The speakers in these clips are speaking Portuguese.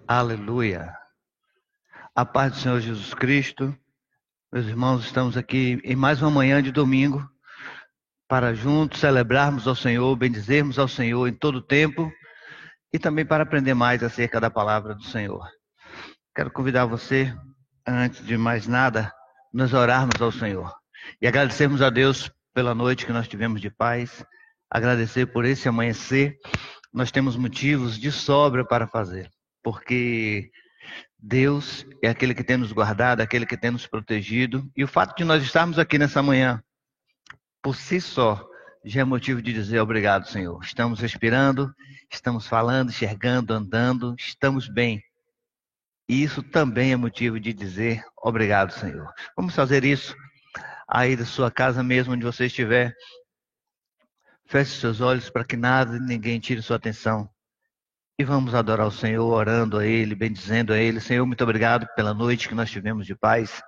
Aleluia. A paz do Senhor Jesus Cristo. Meus irmãos, estamos aqui em mais uma manhã de domingo para juntos celebrarmos ao Senhor, bendizermos ao Senhor em todo o tempo e também para aprender mais acerca da palavra do Senhor. Quero convidar você, antes de mais nada, nos orarmos ao Senhor e agradecermos a Deus pela noite que nós tivemos de paz, agradecer por esse amanhecer. Nós temos motivos de sobra para fazer, porque Deus é aquele que tem nos guardado, aquele que tem nos protegido. E o fato de nós estarmos aqui nessa manhã, por si só, já é motivo de dizer obrigado, Senhor. Estamos respirando, estamos falando, enxergando, andando, estamos bem. E isso também é motivo de dizer obrigado, Senhor. Vamos fazer isso aí da sua casa mesmo, onde você estiver. Feche seus olhos para que nada e ninguém tire sua atenção. E vamos adorar o Senhor, orando a Ele, bendizendo a Ele. Senhor, muito obrigado pela noite que nós tivemos de paz.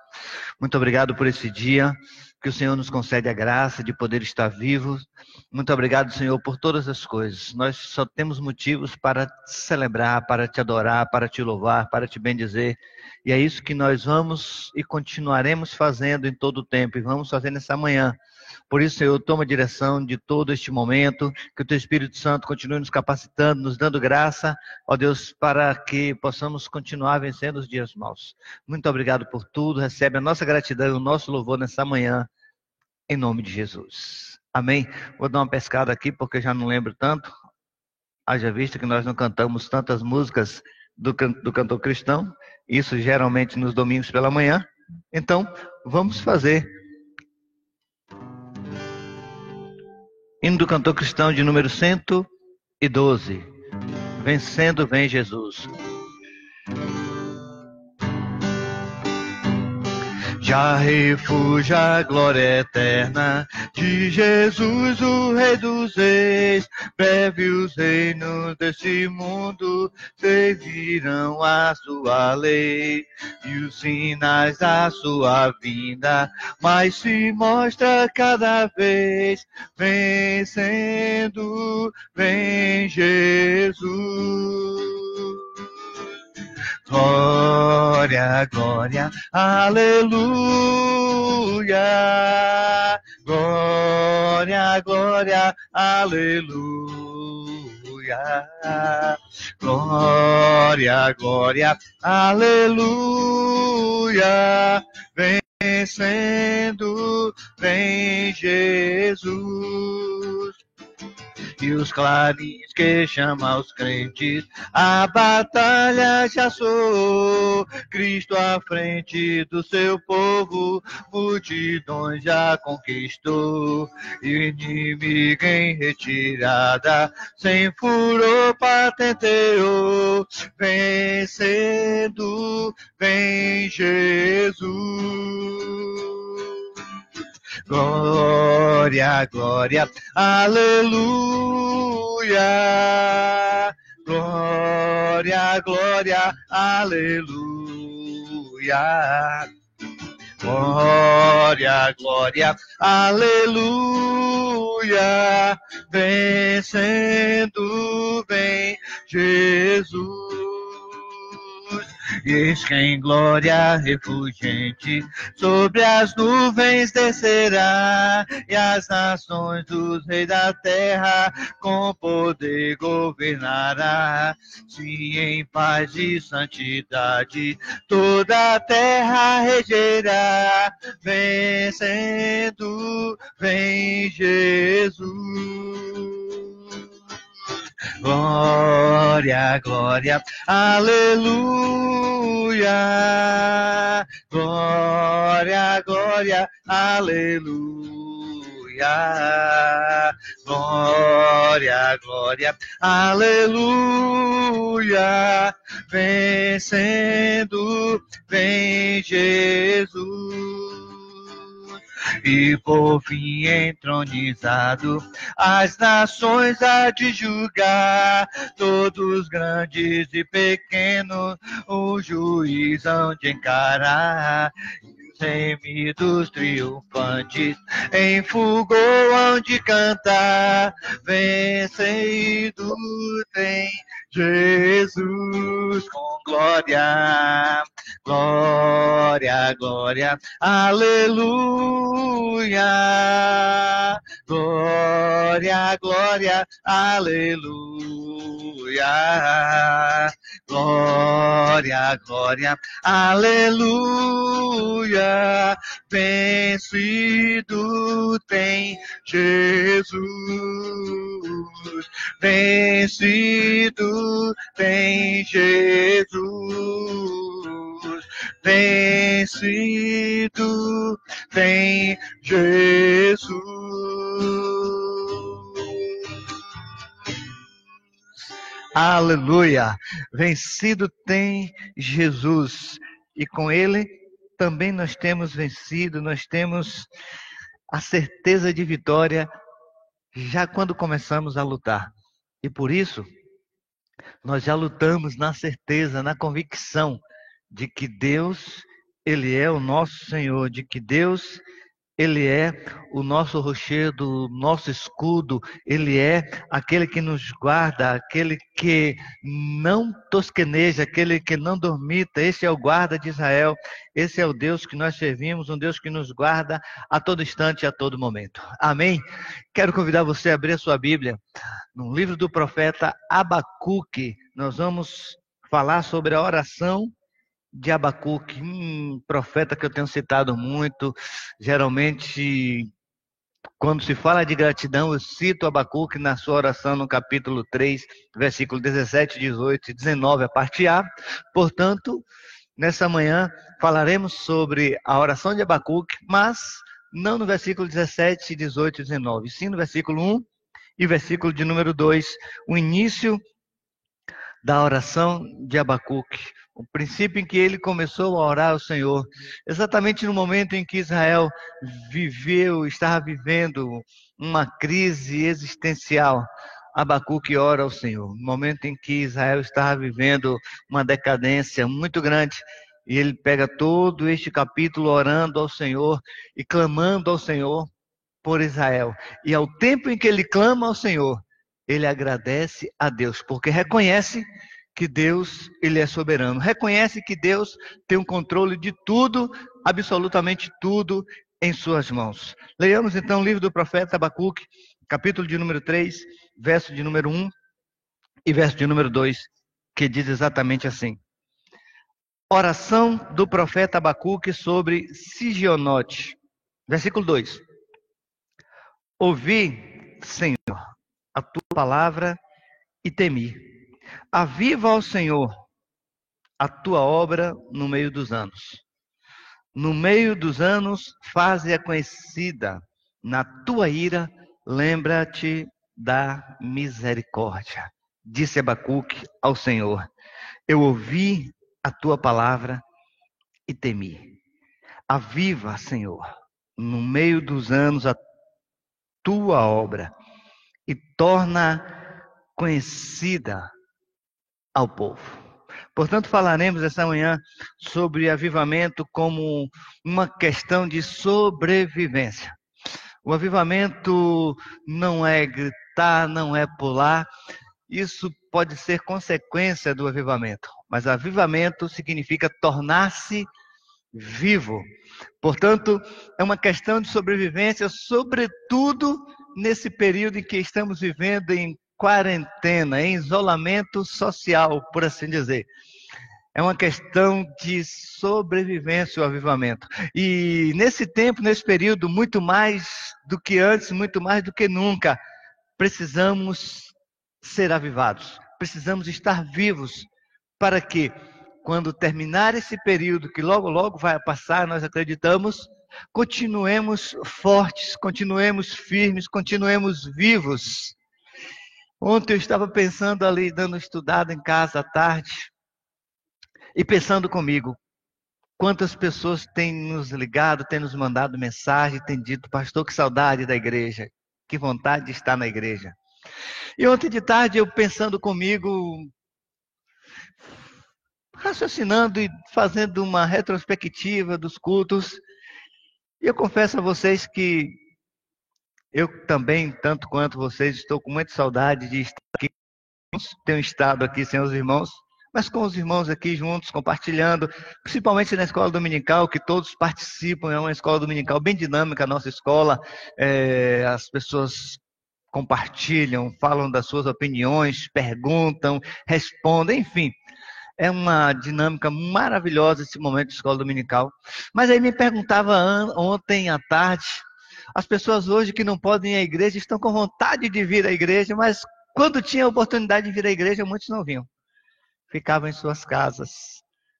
Muito obrigado por esse dia que o Senhor nos concede a graça de poder estar vivos. Muito obrigado, Senhor, por todas as coisas. Nós só temos motivos para te celebrar, para te adorar, para te louvar, para te bendizer. E é isso que nós vamos e continuaremos fazendo em todo o tempo. E vamos fazer nessa manhã. Por isso, Senhor, toma a direção de todo este momento, que o Teu Espírito Santo continue nos capacitando, nos dando graça, ó Deus, para que possamos continuar vencendo os dias maus. Muito obrigado por tudo, recebe a nossa gratidão e o nosso louvor nessa manhã, em nome de Jesus. Amém? Vou dar uma pescada aqui, porque já não lembro tanto, haja vista que nós não cantamos tantas músicas do cantor cristão, isso geralmente nos domingos pela manhã, então vamos fazer hino do cantor cristão de número 112. Vencendo vem Jesus. Já refúgio a glória eterna de Jesus, o Rei dos Reis. Breve os reinos desse mundo servirão a sua lei. E os sinais da sua vinda mais se mostra cada vez. Vencendo, vem Jesus. Glória, glória, aleluia. Glória, glória, aleluia. Glória, glória, aleluia. Vencendo, vem Jesus. E os clarins que chamam os crentes, a batalha já soou. Cristo à frente do seu povo, multidões já conquistou. E o inimigo em retirada, sem furor patenteou. Vencendo, vem Jesus. Glória, glória, aleluia. Glória, glória, aleluia. Glória, glória, aleluia. Vencendo, vem Jesus. E eis que em glória refulgente sobre as nuvens descerá, e as nações dos reis da terra com poder governará. Se em paz e santidade toda a terra regerá, vencendo, vem Jesus. Glória, glória, aleluia. Glória, glória, aleluia. Glória, glória, aleluia. Vencendo, vem Jesus. E por fim entronizado, as nações há de julgar, todos grandes e pequenos, o juiz hão de encarar. Os remidos triunfantes em fulgor hão de cantar, vencido tem Jesus, com glória, glória, glória, aleluia, glória, glória, aleluia, glória, glória, aleluia, vencido tem Jesus, vencido tem Jesus, vencido tem Jesus. Aleluia! Vencido tem Jesus. E com Ele também nós temos vencido, nós temos a certeza de vitória já quando começamos a lutar. E por isso, nós já lutamos na certeza, na convicção de que Deus, Ele é o nosso Senhor, de que Deus, Ele é o nosso rochedo, o nosso escudo, Ele é aquele que nos guarda, aquele que não tosqueneja, aquele que não dormita. Esse é o guarda de Israel, esse é o Deus que nós servimos, um Deus que nos guarda a todo instante e a todo momento. Amém? Quero convidar você a abrir a sua Bíblia no livro do profeta Abacuque. Nós vamos falar sobre a oração de Abacuque, um profeta que eu tenho citado muito. Geralmente, quando se fala de gratidão, eu cito Abacuque na sua oração no capítulo 3, versículo 17, 18 e 19, a parte A. Portanto, nessa manhã falaremos sobre a oração de Abacuque, mas não no versículo 17, 18 e 19, sim no versículo 1 e versículo de número 2, o início da oração de Abacuque, o princípio em que ele começou a orar ao Senhor, exatamente no momento em que Israel estava vivendo uma crise existencial. Abacuque ora ao Senhor, no momento em que Israel estava vivendo uma decadência muito grande, e ele pega todo este capítulo orando ao Senhor e clamando ao Senhor por Israel. E ao tempo em que ele clama ao Senhor, ele agradece a Deus, porque reconhece que Deus, ele é soberano. Reconhece que Deus tem o controle de tudo, absolutamente tudo, em suas mãos. Leiamos então o livro do profeta Abacuque, capítulo de número 3, verso de número 1 e verso de número 2, que diz exatamente assim. Oração do profeta Abacuque sobre Sigionote. Versículo 2. Ouvi, Senhor, a tua palavra e temi. Aviva, ó Senhor, a tua obra no meio dos anos. No meio dos anos, faze-a conhecida. Na tua ira, lembra-te da misericórdia. Disse Abacuque ao Senhor: eu ouvi a tua palavra e temi. Aviva, Senhor, no meio dos anos a tua obra e torna conhecida ao povo. Portanto, falaremos essa manhã sobre avivamento como uma questão de sobrevivência. O avivamento não é gritar, não é pular. Isso pode ser consequência do avivamento. Mas avivamento significa tornar-se vivo. Portanto, é uma questão de sobrevivência, sobretudo nesse período em que estamos vivendo em quarentena, em isolamento social, por assim dizer. É uma questão de sobrevivência o avivamento. E nesse tempo, nesse período, muito mais do que antes, muito mais do que nunca, precisamos ser avivados. Precisamos estar vivos para que, quando terminar esse período, que logo, logo vai passar, nós acreditamos, continuemos fortes, continuemos firmes, continuemos vivos. Ontem eu estava pensando ali, dando estudado em casa à tarde, e pensando comigo, quantas pessoas têm nos ligado, têm nos mandado mensagem, têm dito: pastor, que saudade da igreja, que vontade de estar na igreja. E ontem de tarde eu pensando comigo, raciocinando e fazendo uma retrospectiva dos cultos, e eu confesso a vocês que eu também, tanto quanto vocês, estou com muita saudade de estar aqui. Tenho estado aqui sem os irmãos, mas com os irmãos aqui juntos, compartilhando, principalmente na escola dominical, que todos participam. É uma escola dominical bem dinâmica, a nossa escola. As pessoas compartilham, falam das suas opiniões, perguntam, respondem, enfim. É uma dinâmica maravilhosa esse momento de escola dominical. Mas aí me perguntava ontem à tarde, as pessoas hoje que não podem ir à igreja estão com vontade de vir à igreja, mas quando tinha a oportunidade de vir à igreja, muitos não vinham. Ficavam em suas casas.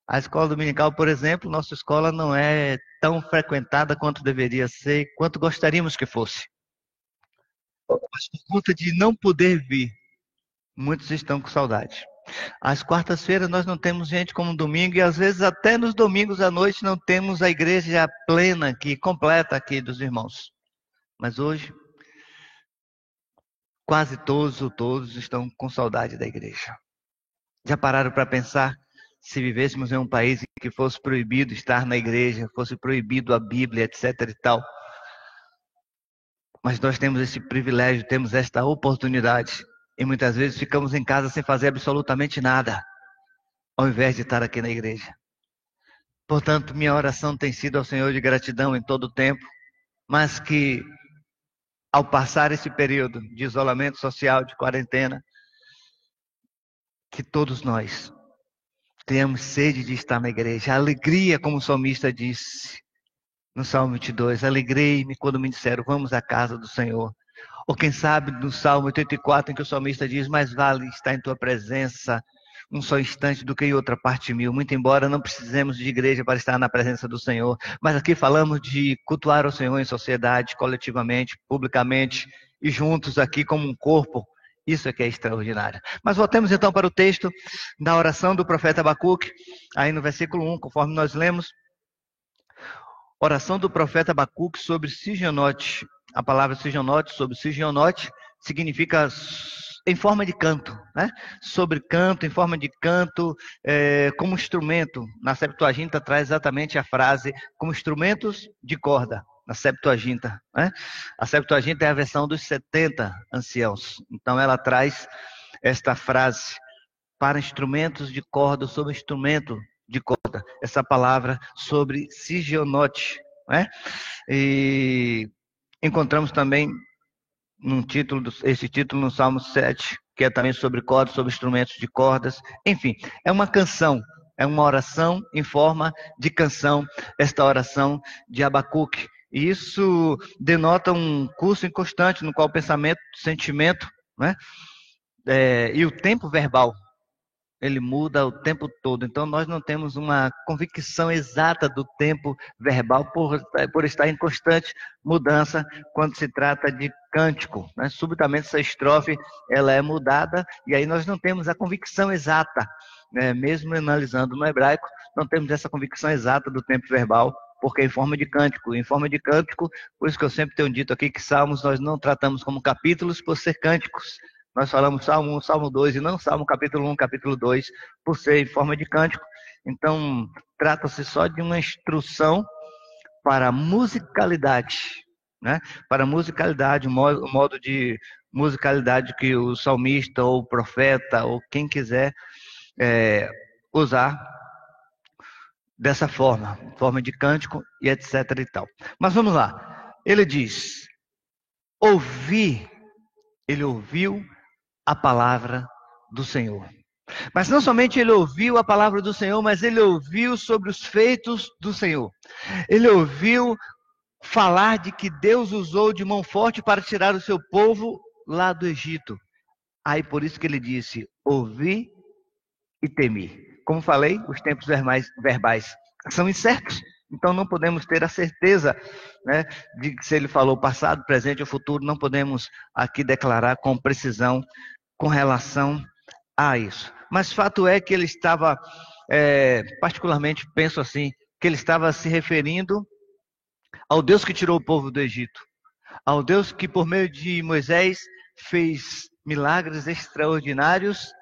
A escola dominical, por exemplo, nossa escola não é tão frequentada quanto deveria ser, quanto gostaríamos que fosse. Mas por conta de não poder vir, muitos estão com saudade. Às quartas-feiras nós não temos gente como domingo, e às vezes até nos domingos à noite não temos a igreja plena aqui, completa aqui dos irmãos. Mas hoje, quase todos ou todos estão com saudade da igreja. Já pararam para pensar, se vivêssemos em um país em que fosse proibido estar na igreja, fosse proibido a Bíblia, etc e tal. Mas nós temos esse privilégio, temos esta oportunidade. E muitas vezes ficamos em casa sem fazer absolutamente nada, ao invés de estar aqui na igreja. Portanto, minha oração tem sido ao Senhor de gratidão em todo o tempo, mas que ao passar esse período de isolamento social, de quarentena, que todos nós tenhamos sede de estar na igreja. A alegria, como o salmista disse no Salmo 22, alegrei-me quando me disseram, vamos à casa do Senhor. Ou quem sabe no Salmo 84, em que o salmista diz, mais vale estar em tua presença um só instante do que em outra parte mil. Muito embora não precisemos de igreja para estar na presença do Senhor, mas aqui falamos de cultuar o Senhor em sociedade, coletivamente, publicamente e juntos aqui como um corpo. Isso é que é extraordinário. Mas voltemos então para o texto da oração do profeta Abacuque, aí no versículo 1, conforme nós lemos. Oração do profeta Abacuque sobre Sigionote. A palavra Sigionote, sobre Sigionote, significa em forma de canto, né? Sobre canto, em forma de canto, como instrumento. Na Septuaginta traz exatamente a frase, como instrumentos de corda, na Septuaginta, né? A Septuaginta é a versão dos 70 anciãos. Então ela traz esta frase, para instrumentos de corda, sobre instrumento de corda. Essa palavra sobre Sigionote, né? E encontramos também esse título no Salmo 7, que é também sobre cordas, sobre instrumentos de cordas. Enfim, é uma canção, é uma oração em forma de canção, esta oração de Abacuque. E isso denota um curso inconstante no qual o pensamento, o sentimento, né? E o tempo verbal, ele muda o tempo todo. Então, nós não temos uma convicção exata do tempo verbal por estar em constante mudança quando se trata de cântico, né? Subitamente essa estrofe ela é mudada e aí nós não temos a convicção exata, né? Mesmo analisando no hebraico, não temos essa convicção exata do tempo verbal, porque é em forma de cântico. Em forma de cântico, por isso que eu sempre tenho dito aqui que Salmos nós não tratamos como capítulos por ser cânticos. Nós falamos Salmo 1, Salmo 2 e não Salmo capítulo 1, capítulo 2, por ser em forma de cântico. Então, trata-se só de uma instrução para musicalidade, né? Para musicalidade, o modo de musicalidade que o salmista ou o profeta ou quem quiser usar dessa forma de cântico e etc e tal. Mas vamos lá. Ele diz, ele ouviu a palavra do Senhor. Mas não somente ele ouviu a palavra do Senhor, mas ele ouviu sobre os feitos do Senhor. Ele ouviu falar de que Deus usou de mão forte para tirar o seu povo lá do Egito. Aí por isso que ele disse, ouvi e temi. Como falei, os tempos verbais são incertos. Então não podemos ter a certeza, né, de que se ele falou passado, presente ou futuro, não podemos aqui declarar com precisão com relação a isso. Mas fato é que ele estava, particularmente penso assim, que ele estava se referindo ao Deus que tirou o povo do Egito, ao Deus que por meio de Moisés fez milagres extraordinários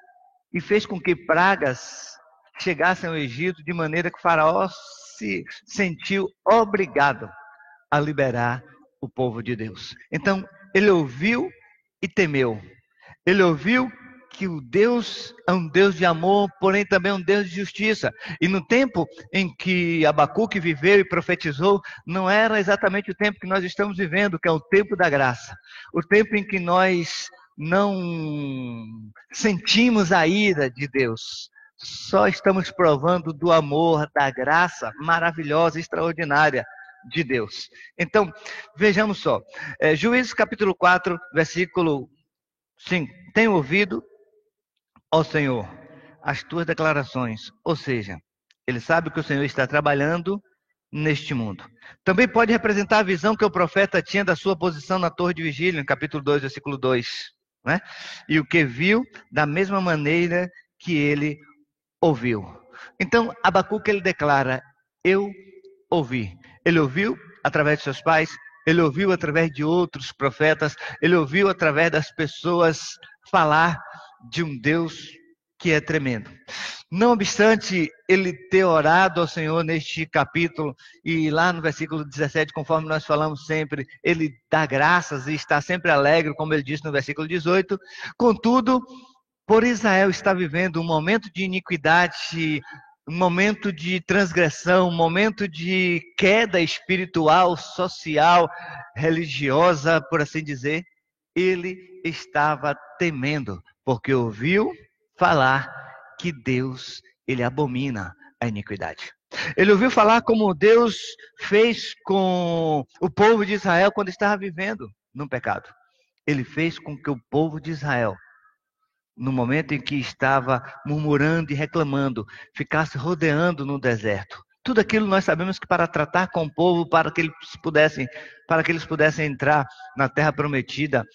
e fez com que pragas chegassem ao Egito de maneira que o faraó se sentiu obrigado a liberar o povo de Deus. Então, ele ouviu e temeu. Ele ouviu que o Deus é um Deus de amor, porém também um Deus de justiça. E no tempo em que Abacuque viveu e profetizou, não era exatamente o tempo que nós estamos vivendo, que é o tempo da graça. O tempo em que nós não sentimos a ira de Deus. Só estamos provando do amor, da graça maravilhosa, extraordinária de Deus. Então, vejamos só. Juízes capítulo 4, versículo 5. Tenho ouvido, ó Senhor, as tuas declarações. Ou seja, ele sabe que o Senhor está trabalhando neste mundo. Também pode representar a visão que o profeta tinha da sua posição na torre de vigília, no capítulo 2, versículo 2. Né? E o que viu da mesma maneira que ele ouviu. Então, Abacuque ele declara, eu ouvi. Ele ouviu através de seus pais, ele ouviu através de outros profetas, ele ouviu através das pessoas falar de um Deus que é tremendo. Não obstante ele ter orado ao Senhor neste capítulo, e lá no versículo 17, conforme nós falamos sempre, ele dá graças e está sempre alegre, como ele disse no versículo 18, contudo, por Israel está vivendo um momento de iniquidade, um momento de transgressão, um momento de queda espiritual, social, religiosa, por assim dizer, ele estava temendo, porque ouviu falar que Deus, ele abomina a iniquidade. Ele ouviu falar como Deus fez com o povo de Israel quando estava vivendo no pecado. Ele fez com que o povo de Israel, no momento em que estava murmurando e reclamando, ficasse rodeando no deserto. Tudo aquilo nós sabemos que para tratar com o povo, para que eles pudessem entrar na terra prometida,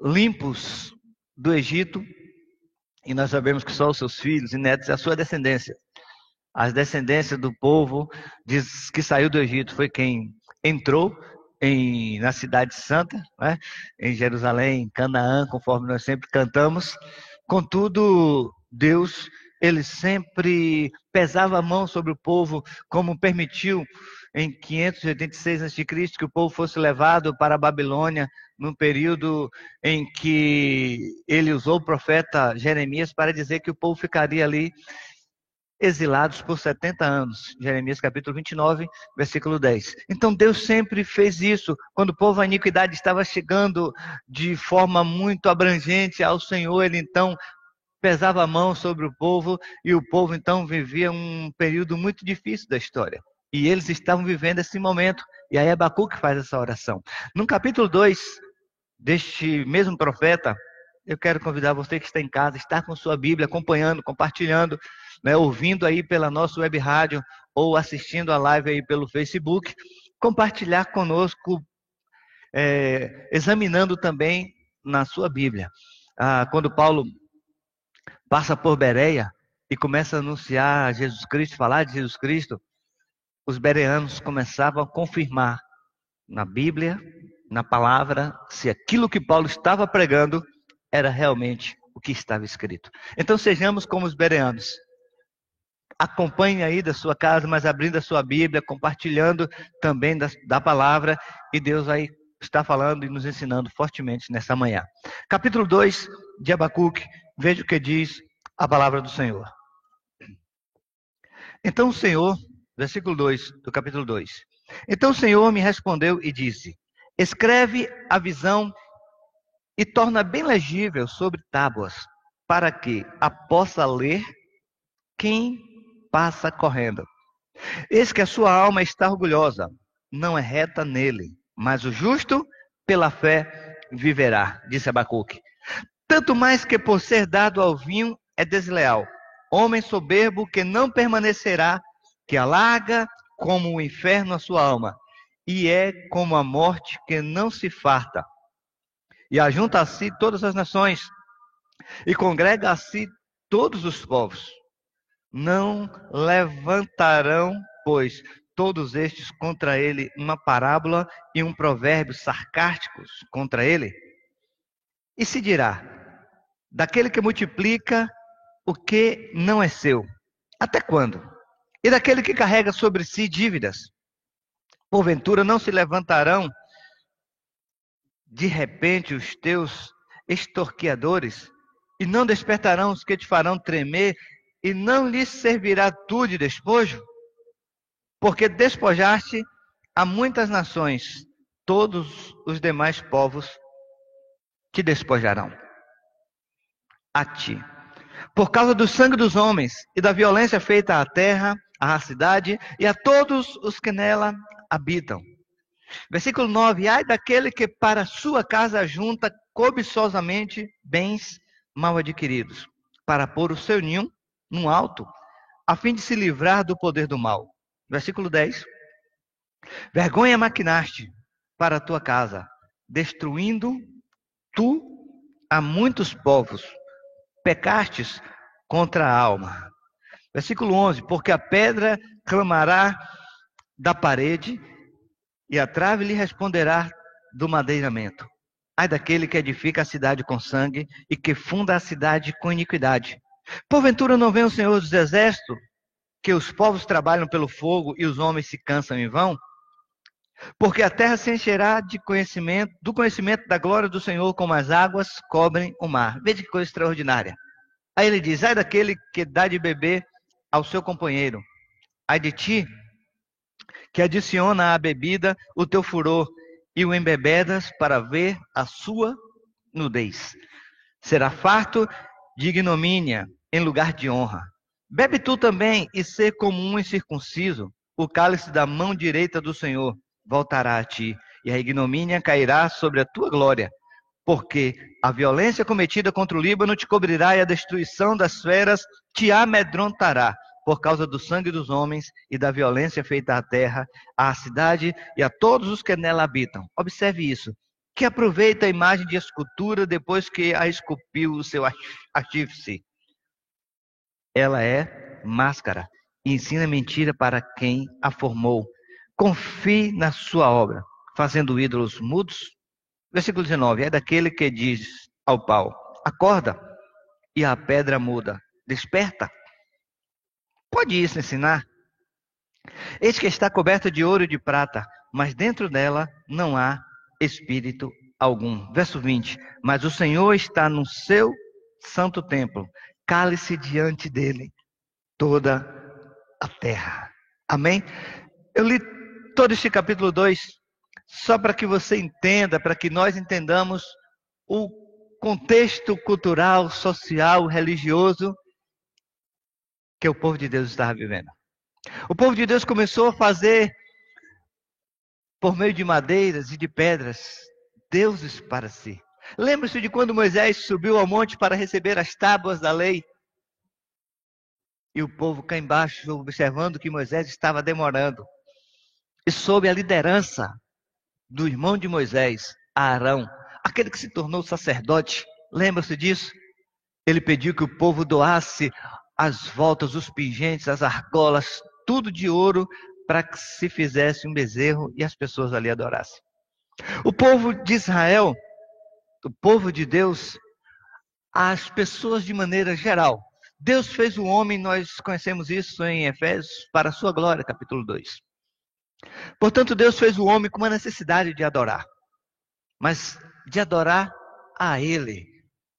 limpos do Egito, e nós sabemos que só os seus filhos e netos e a sua descendência, as descendências do povo que saiu do Egito, foi quem entrou na cidade santa, né? Em Jerusalém, em Canaã, conforme nós sempre cantamos. Contudo, Deus, ele sempre pesava a mão sobre o povo, como permitiu em 586 a.C. que o povo fosse levado para a Babilônia, num período em que ele usou o profeta Jeremias para dizer que o povo ficaria ali exilados por 70 anos. Jeremias capítulo 29, versículo 10. Então Deus sempre fez isso. Quando o povo, a iniquidade estava chegando de forma muito abrangente ao Senhor, ele então pesava a mão sobre o povo, e o povo então vivia um período muito difícil da história. E eles estavam vivendo esse momento. E aí Abacuque faz essa oração. No capítulo 2 deste mesmo profeta, eu quero convidar você que está em casa, estar com sua Bíblia, acompanhando, compartilhando, né, ouvindo aí pela nossa web rádio ou assistindo a live aí pelo Facebook, compartilhar conosco, examinando também na sua Bíblia. Quando Paulo passa por Bereia e começa a anunciar Jesus Cristo, falar de Jesus Cristo, os bereanos começavam a confirmar na Bíblia, na palavra, se aquilo que Paulo estava pregando era realmente o que estava escrito. Então sejamos como os bereanos. Acompanhe aí da sua casa, mas abrindo a sua Bíblia, compartilhando também da palavra, e Deus vai estar falando e nos ensinando fortemente nessa manhã. Capítulo 2 de Abacuque, veja o que diz a palavra do Senhor. Então o Senhor, versículo 2 do capítulo 2. Então o Senhor me respondeu e disse: escreve a visão e torna bem legível sobre tábuas, para que a possa ler quem passa correndo. Eis que a sua alma está orgulhosa, não é reta nele, mas o justo pela fé viverá, disse Abacuque. Tanto mais que por ser dado ao vinho é desleal, homem soberbo que não permanecerá, que alarga como o inferno a sua alma, e é como a morte que não se farta. E ajunta a si todas as nações, e congrega a si todos os povos. Não levantarão, pois, todos estes contra ele uma parábola e um provérbio sarcásticos contra ele? E se dirá, daquele que multiplica o que não é seu, até quando? E daquele que carrega sobre si dívidas, porventura não se levantarão de repente os teus extorquiadores E não despertarão os que te farão tremer, e não lhes servirá tu de despojo? Porque despojaste a muitas nações, todos os demais povos te despojarão a ti. Por causa do sangue dos homens e da violência feita à terra, à cidade e a todos os que nela habitam. Versículo 9: ai daquele que para sua casa junta cobiçosamente bens mal adquiridos, para pôr o seu ninho num alto, a fim de se livrar do poder do mal. Versículo 10: vergonha maquinaste para a tua casa, destruindo tu a muitos povos, pecastes contra a alma. Versículo 11: porque a pedra clamará da parede, e a trave lhe responderá do madeiramento. Ai daquele que edifica a cidade com sangue, e que funda a cidade com iniquidade. Porventura não vem o Senhor dos Exércitos, que os povos trabalham pelo fogo, e os homens se cansam em vão? Porque a terra se encherá de conhecimento, do conhecimento da glória do Senhor, como as águas cobrem o mar. Veja que coisa extraordinária. Aí ele diz: ai daquele que dá de beber ao seu companheiro. Ai de ti, que adiciona à bebida o teu furor, e o embebedas para ver a sua nudez. Será farto de ignomínia em lugar de honra. Bebe tu também, e ser como um incircunciso. O cálice da mão direita do Senhor voltará a ti, e a ignomínia cairá sobre a tua glória. Porque a violência cometida contra o Líbano te cobrirá, e a destruição das feras te amedrontará, por causa do sangue dos homens e da violência feita à terra, à cidade e a todos os que nela habitam. Observe isso. Que aproveita a imagem de escultura depois que a esculpiu o seu artífice. Ela é máscara e ensina mentira para quem a formou. Confie na sua obra, fazendo ídolos mudos. Versículo 19: é daquele que diz ao pau: acorda, e a pedra muda: desperta. Pode isso ensinar? Eis que está coberta de ouro e de prata, mas dentro dela não há espírito algum. Verso 20: mas o Senhor está no seu santo templo, cale-se diante dele toda a terra. Amém? Eu li todo este capítulo 2 só para que você entenda, para que nós entendamos o contexto cultural, social, religioso que o povo de Deus estava vivendo. O povo de Deus começou a fazer, por meio de madeiras e de pedras, deuses para si. Lembre-se de quando Moisés subiu ao monte para receber as tábuas da lei. E o povo cá embaixo, observando que Moisés estava demorando. E sob a liderança do irmão de Moisés, Arão, aquele que se tornou sacerdote, lembra-se disso? Ele pediu que o povo doasse as voltas, os pingentes, as argolas, tudo de ouro, para que se fizesse um bezerro e as pessoas ali adorassem. O povo de Israel, o povo de Deus, as pessoas de maneira geral. Deus fez o homem, nós conhecemos isso em Efésios, para a sua glória, capítulo 2. Portanto, Deus fez o homem com uma necessidade de adorar, mas de adorar a Ele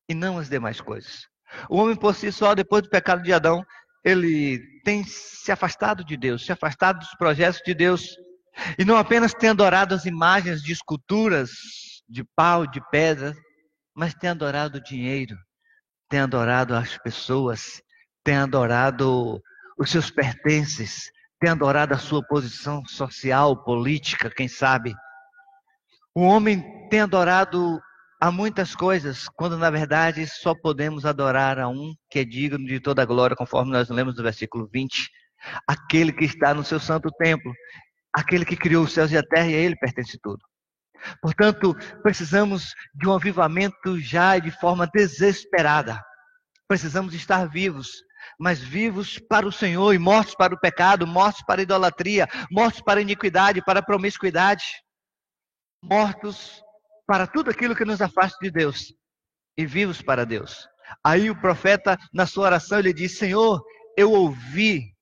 e não as demais coisas. O homem por si só, depois do pecado de Adão, ele tem se afastado de Deus, se afastado dos projetos de Deus, e não apenas tem adorado as imagens de esculturas, de pau, de pedra, mas tem adorado o dinheiro, tem adorado as pessoas, tem adorado os seus pertences, tem adorado a sua posição social, política, quem sabe. O homem tem adorado a muitas coisas, quando na verdade só podemos adorar a um que é digno de toda a glória, conforme nós lemos no versículo 20. Aquele que está no seu santo templo, aquele que criou os céus e a terra, e a ele pertence tudo. Portanto, precisamos de um avivamento já de forma desesperada. Precisamos estar vivos, mas vivos para o Senhor e mortos para o pecado, mortos para a idolatria, mortos para a iniquidade, para a promiscuidade, mortos para tudo aquilo que nos afasta de Deus e vivos para Deus. Aí o profeta, na sua oração, ele diz: Senhor, eu ouvi.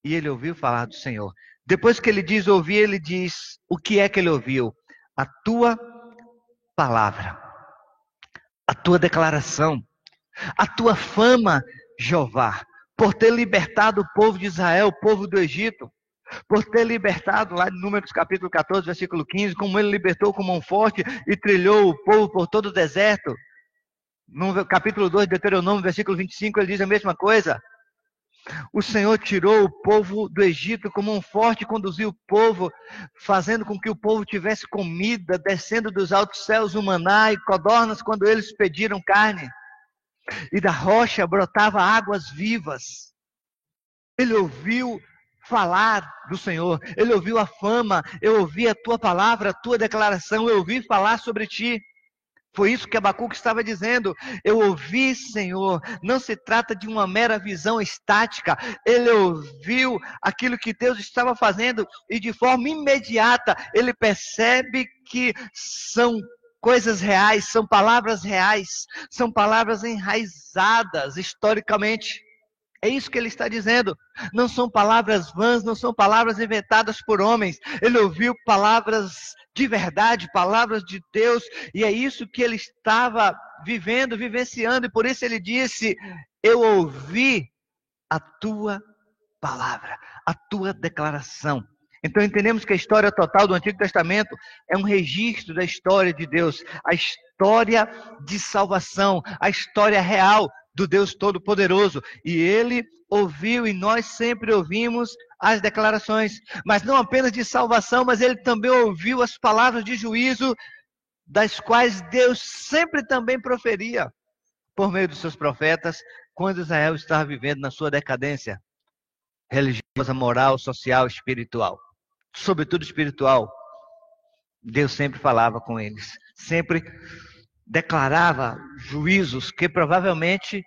E ele ouviu falar do Senhor. Depois que ele diz ouvir, ele diz o que é que ele ouviu? A tua palavra, a tua declaração. A tua fama, Jeová, por ter libertado o povo de Israel, o povo do Egito, por ter libertado, lá em Números capítulo 14, versículo 15, como ele libertou com mão forte e trilhou o povo por todo o deserto. No capítulo 2 de Deuteronômio, versículo 25, ele diz a mesma coisa. O Senhor tirou o povo do Egito com mão forte e conduziu o povo, fazendo com que o povo tivesse comida, descendo dos altos céus o maná e codornas quando eles pediram carne. E da rocha brotava águas vivas. Ele ouviu falar do Senhor, ele ouviu a fama, eu ouvi a tua palavra, a tua declaração, eu ouvi falar sobre ti. Foi isso que Abacuque estava dizendo. Eu ouvi, Senhor. Não se trata de uma mera visão estática. Ele ouviu aquilo que Deus estava fazendo e de forma imediata ele percebe que são coisas reais, são palavras reais, são palavras enraizadas historicamente. É isso que ele está dizendo. Não são palavras vãs, não são palavras inventadas por homens. Ele ouviu palavras de verdade, palavras de Deus, e é isso que ele estava vivendo, vivenciando, e por isso ele disse: eu ouvi a tua palavra, a tua declaração. Então entendemos que a história total do Antigo Testamento é um registro da história de Deus, a história de salvação, a história real do Deus Todo-Poderoso. E ele ouviu, e nós sempre ouvimos as declarações, mas não apenas de salvação, mas ele também ouviu as palavras de juízo, das quais Deus sempre também proferia, por meio dos seus profetas, quando Israel estava vivendo na sua decadência religiosa, moral, social, espiritual. Sobretudo espiritual. Deus sempre falava com eles, sempre declarava juízos que provavelmente,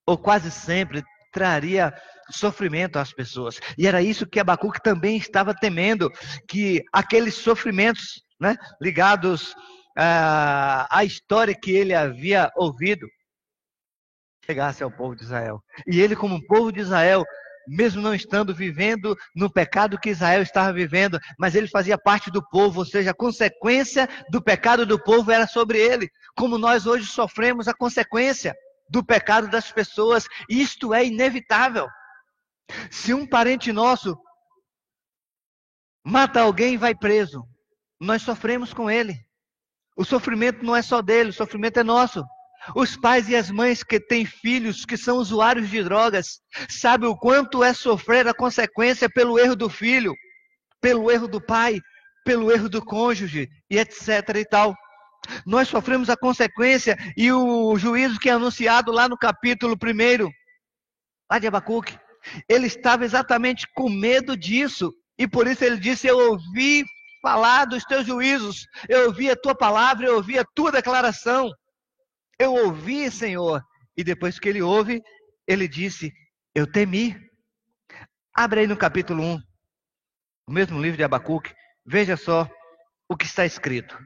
ou quase sempre, traria sofrimento às pessoas. E era isso que Abacuque também estava temendo, que aqueles sofrimentos, né, ligados à história que ele havia ouvido, chegasse ao povo de Israel. E ele, como povo de Israel, mesmo não estando vivendo no pecado que Israel estava vivendo, mas ele fazia parte do povo, ou seja, a consequência do pecado do povo era sobre ele, como nós hoje sofremos a consequência do pecado das pessoas. Isto é inevitável. Se um parente nosso mata alguém e vai preso, nós sofremos com ele. O sofrimento não é só dele, o sofrimento é nosso. Os pais e as mães que têm filhos que são usuários de drogas, sabem o quanto é sofrer a consequência pelo erro do filho, pelo erro do pai, pelo erro do cônjuge, e etc. e tal. Nós sofremos a consequência, e o juízo que é anunciado lá no capítulo 1, lá de Abacuque, ele estava exatamente com medo disso, e por isso ele disse: eu ouvi falar dos teus juízos, eu ouvi a tua palavra, eu ouvi a tua declaração. Eu ouvi, Senhor. E depois que ele ouve, ele disse: eu temi. Abre aí no capítulo 1, o mesmo livro de Abacuque. Veja só o que está escrito.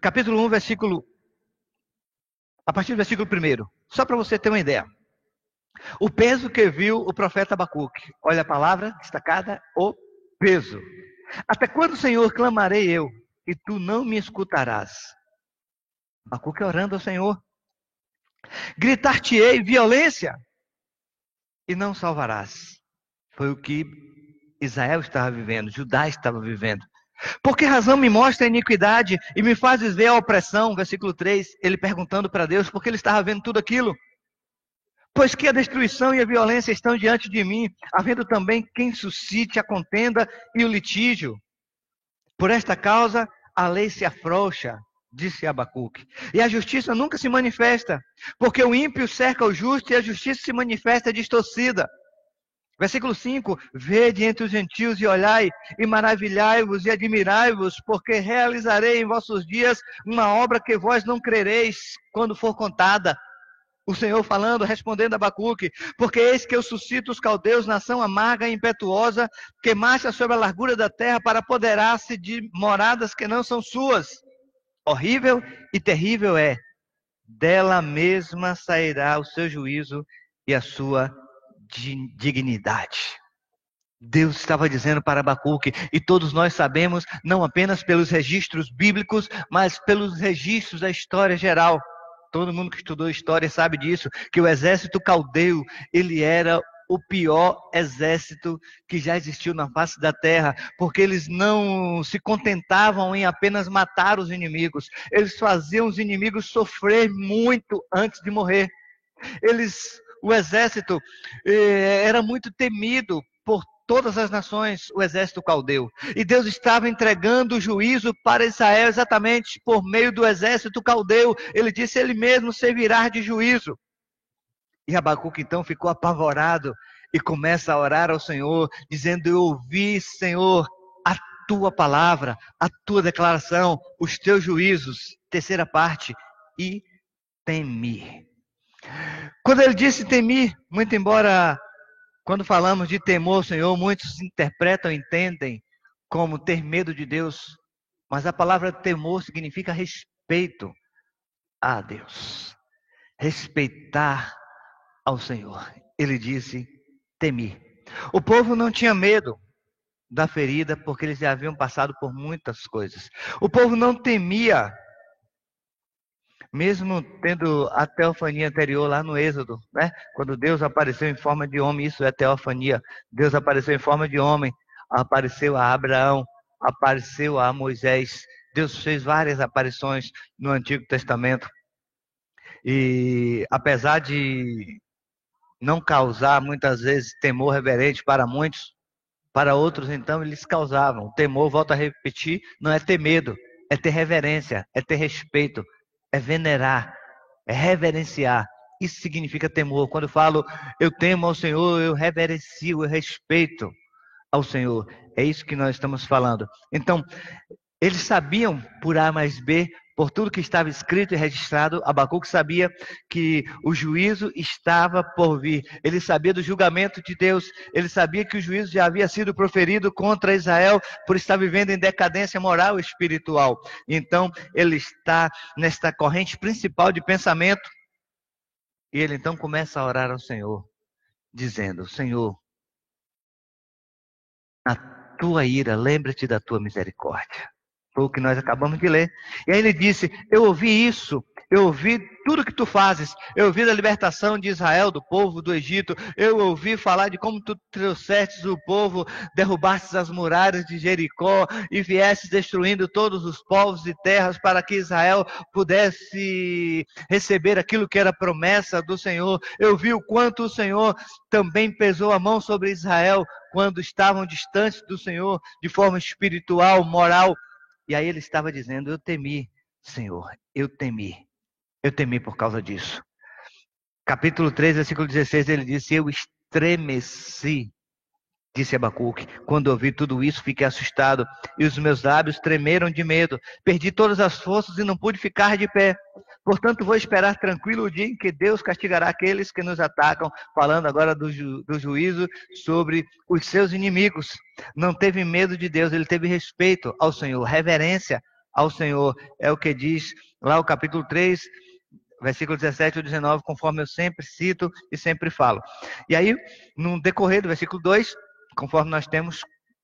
Capítulo 1, a partir do versículo 1. Só para você ter uma ideia. O peso que viu o profeta Abacuque. Olha a palavra destacada, o peso. Até quando, Senhor, clamarei eu, e tu não me escutarás? Abacuque orando ao Senhor. Gritar-te-ei violência, e não salvarás. Foi o que Israel estava vivendo, Judá estava vivendo. Por que razão me mostra a iniquidade e me fazes ver a opressão? Versículo 3, ele perguntando para Deus, porque ele estava vendo tudo aquilo. Pois que a destruição e a violência estão diante de mim, havendo também quem suscite a contenda e o litígio. Por esta causa, a lei se afrouxa, disse Abacuque, e a justiça nunca se manifesta, porque o ímpio cerca o justo e a justiça se manifesta distorcida. Versículo 5, vede entre os gentios e olhai, e maravilhai-vos e admirai-vos, porque realizarei em vossos dias uma obra que vós não crereis quando for contada. O Senhor falando, respondendo a Abacuque: porque eis que eu suscito os caldeus, nação amarga e impetuosa, que marcha sobre a largura da terra para apoderar-se de moradas que não são suas. Horrível e terrível é, dela mesma sairá o seu juízo e a sua dignidade. Deus estava dizendo para Abacuque, e todos nós sabemos, não apenas pelos registros bíblicos, mas pelos registros da história geral. Todo mundo que estudou história sabe disso, que o exército caldeu, ele era o pior exército que já existiu na face da terra, porque eles não se contentavam em apenas matar os inimigos, eles faziam os inimigos sofrer muito antes de morrer. O exército era muito temido por todas as nações, o exército caldeu. E Deus estava entregando o juízo para Israel exatamente por meio do exército caldeu. Ele disse, ele mesmo servirá de juízo. E Abacuque então ficou apavorado e começa a orar ao Senhor, dizendo, eu ouvi, Senhor, a tua palavra, a tua declaração, os teus juízos. Terceira parte, e temi. Quando ele disse temi, muito embora quando falamos de temor ao Senhor, muitos interpretam e entendem como ter medo de Deus, mas a palavra temor significa respeito a Deus, respeitar ao Senhor. Ele disse, temi. O povo não tinha medo da ferida, porque eles já haviam passado por muitas coisas. O povo não temia, mesmo tendo a teofania anterior lá no Êxodo, né? Quando Deus apareceu em forma de homem, isso é teofania. Deus apareceu em forma de homem, apareceu a Abraão, apareceu a Moisés. Deus fez várias aparições no Antigo Testamento. E apesar de não causar muitas vezes temor reverente para muitos, para outros então eles causavam. Temor, volto a repetir, não é ter medo, é ter reverência, é ter respeito, é venerar, é reverenciar. Isso significa temor. Quando eu falo eu temo ao Senhor, eu reverencio, eu respeito ao Senhor. É isso que nós estamos falando. Então, eles sabiam por A mais B, por tudo que estava escrito e registrado, Abacuque sabia que o juízo estava por vir. Ele sabia do julgamento de Deus. Ele sabia que o juízo já havia sido proferido contra Israel por estar vivendo em decadência moral e espiritual. Então, ele está nesta corrente principal de pensamento. E ele então começa a orar ao Senhor, dizendo, Senhor, na tua ira, lembra-te da tua misericórdia. Foi o que nós acabamos de ler. E aí ele disse, eu ouvi isso, eu ouvi tudo que tu fazes, eu ouvi da libertação de Israel, do povo do Egito, eu ouvi falar de como tu trouxestes o povo, derrubastes as muralhas de Jericó e viestes destruindo todos os povos e terras para que Israel pudesse receber aquilo que era promessa do Senhor. Eu vi o quanto o Senhor também pesou a mão sobre Israel quando estavam distantes do Senhor de forma espiritual, moral. E aí ele estava dizendo, eu temi, Senhor, eu temi por causa disso. Capítulo 3, versículo 16, ele disse, eu estremeci, disse Abacuque, quando ouvi tudo isso, fiquei assustado, e os meus lábios tremeram de medo, perdi todas as forças e não pude ficar de pé. Portanto, vou esperar tranquilo o dia em que Deus castigará aqueles que nos atacam, falando agora do juízo sobre os seus inimigos. Não teve medo de Deus, ele teve respeito ao Senhor, reverência ao Senhor. É o que diz lá o capítulo 3, versículo 17 ou 19, conforme eu sempre cito e sempre falo. E aí, no decorrer do versículo 2, conforme nós temos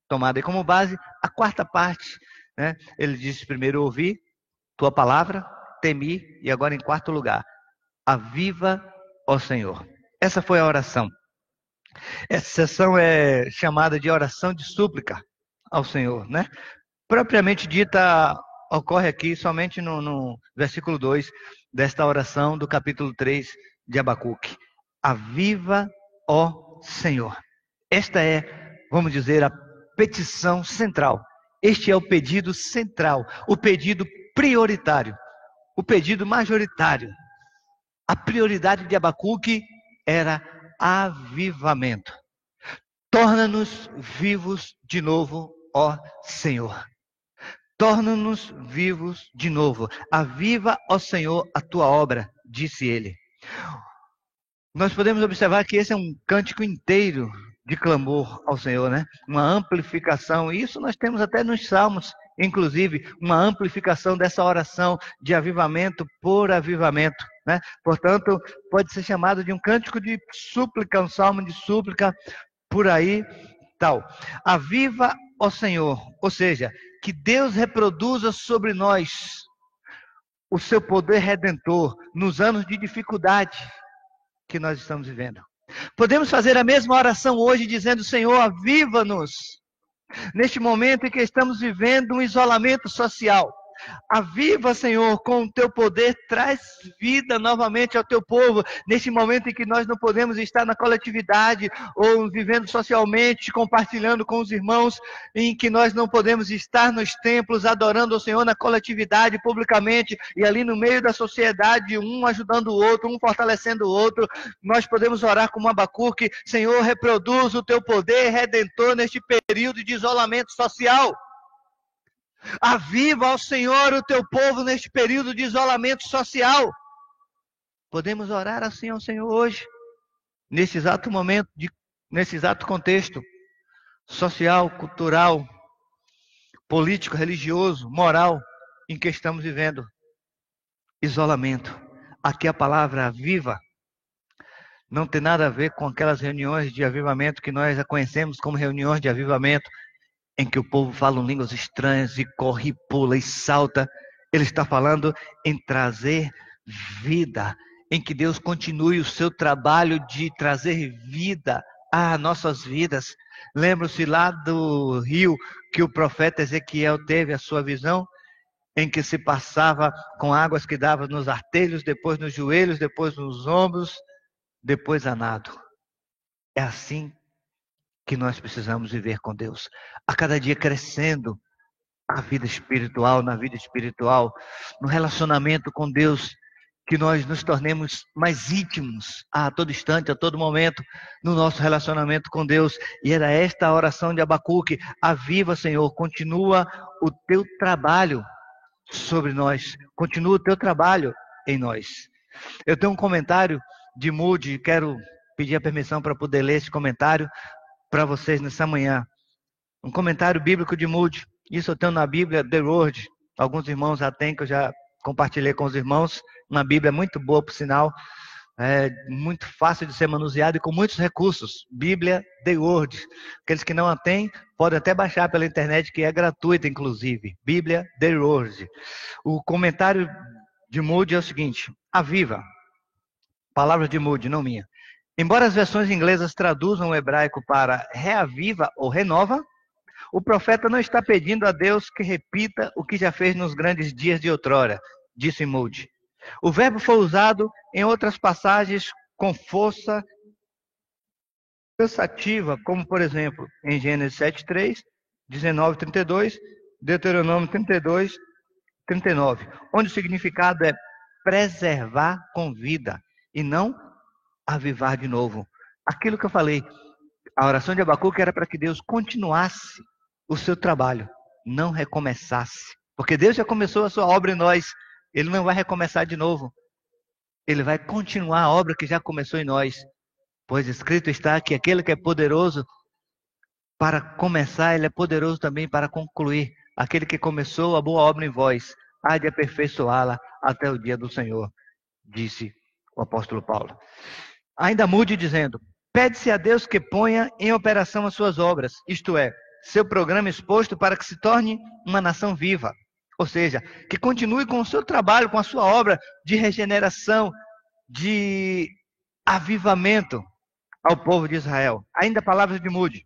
tomado aí como base, a quarta parte, né? Ele diz primeiro, ouvi tua palavra, temi, e agora em quarto lugar, aviva, ó Senhor. Essa foi a oração. Essa sessão é chamada de oração de súplica ao Senhor, né? Propriamente dita, ocorre aqui somente no versículo 2 desta oração do capítulo 3 de Abacuque. Aviva, ó Senhor. Esta é, vamos dizer, a petição central. Este é o pedido central, o pedido prioritário, o pedido majoritário. A prioridade de Abacuque era avivamento. Torna-nos vivos de novo, ó Senhor. Torna-nos vivos de novo. Aviva, ó Senhor, a tua obra, disse ele. Nós podemos observar que esse é um cântico inteiro de clamor ao Senhor, né? Uma amplificação. Isso nós temos até nos Salmos, inclusive, uma amplificação dessa oração de avivamento por avivamento, né? Portanto, pode ser chamado de um cântico de súplica, um salmo de súplica, por aí, tal. Aviva, ó Senhor, ou seja, que Deus reproduza sobre nós o seu poder redentor nos anos de dificuldade que nós estamos vivendo. Podemos fazer a mesma oração hoje dizendo: Senhor, aviva-nos neste momento em que estamos vivendo um isolamento social. Aviva, Senhor, com o teu poder, traz vida novamente ao teu povo, neste momento em que nós não podemos estar na coletividade, ou vivendo socialmente, compartilhando com os irmãos, em que nós não podemos estar nos templos, adorando o Senhor na coletividade, publicamente, e ali no meio da sociedade, um ajudando o outro, um fortalecendo o outro. Nós podemos orar como Abacuque: Senhor, reproduz o teu poder redentor neste período de isolamento social. Aviva ao Senhor o teu povo neste período de isolamento social. Podemos orar assim ao Senhor hoje, nesse exato momento, nesse exato contexto social, cultural, político, religioso, moral, em que estamos vivendo. Isolamento. Aqui a palavra aviva não tem nada a ver com aquelas reuniões de avivamento que nós a conhecemos como reuniões de avivamento, em que o povo fala línguas estranhas e corre, pula e salta. Ele está falando em trazer vida, em que Deus continue o seu trabalho de trazer vida a nossas vidas. Lembra-se lá do rio que o profeta Ezequiel teve a sua visão, em que se passava com águas que davam nos artelhos, depois nos joelhos, depois nos ombros, depois a nado. É assim que nós precisamos viver com Deus, a cada dia crescendo a vida espiritual, na vida espiritual, no relacionamento com Deus, que nós nos tornemos mais íntimos a todo instante, a todo momento, no nosso relacionamento com Deus. E era esta a oração de Abacuque: aviva, Senhor, continua o teu trabalho sobre nós, continua o teu trabalho em nós. Eu tenho um comentário de Moody, quero pedir a permissão para poder ler esse comentário para vocês nessa manhã. Um comentário bíblico de Moody. Isso eu tenho na Bíblia The Word. Alguns irmãos já têm, que eu já compartilhei com os irmãos. Uma Bíblia muito boa, por sinal. É muito fácil de ser manuseada e com muitos recursos. Bíblia The Word. Aqueles que não a têm, podem até baixar pela internet, que é gratuita, inclusive. Bíblia The Word. O comentário de Moody é o seguinte: aviva. Palavras de Moody, não minha. Embora as versões inglesas traduzam o hebraico para reaviva ou renova, o profeta não está pedindo a Deus que repita o que já fez nos grandes dias de outrora, disse Moody. O verbo foi usado em outras passagens com força cansativa, como por exemplo em Gênesis 7:3, 19:32, Deuteronômio 32, 39, onde o significado é preservar com vida e não avivar de novo. Aquilo que eu falei, a oração de Abacuque era para que Deus continuasse o seu trabalho, não recomeçasse. Porque Deus já começou a sua obra em nós, Ele não vai recomeçar de novo. Ele vai continuar a obra que já começou em nós. Pois escrito está que aquele que é poderoso para começar, Ele é poderoso também para concluir. Aquele que começou a boa obra em vós, há de aperfeiçoá-la até o dia do Senhor, disse o apóstolo Paulo. Ainda Moody dizendo: pede-se a Deus que ponha em operação as suas obras, isto é, seu programa exposto para que se torne uma nação viva. Ou seja, que continue com o seu trabalho, com a sua obra de regeneração, de avivamento ao povo de Israel. Ainda palavras de Moody.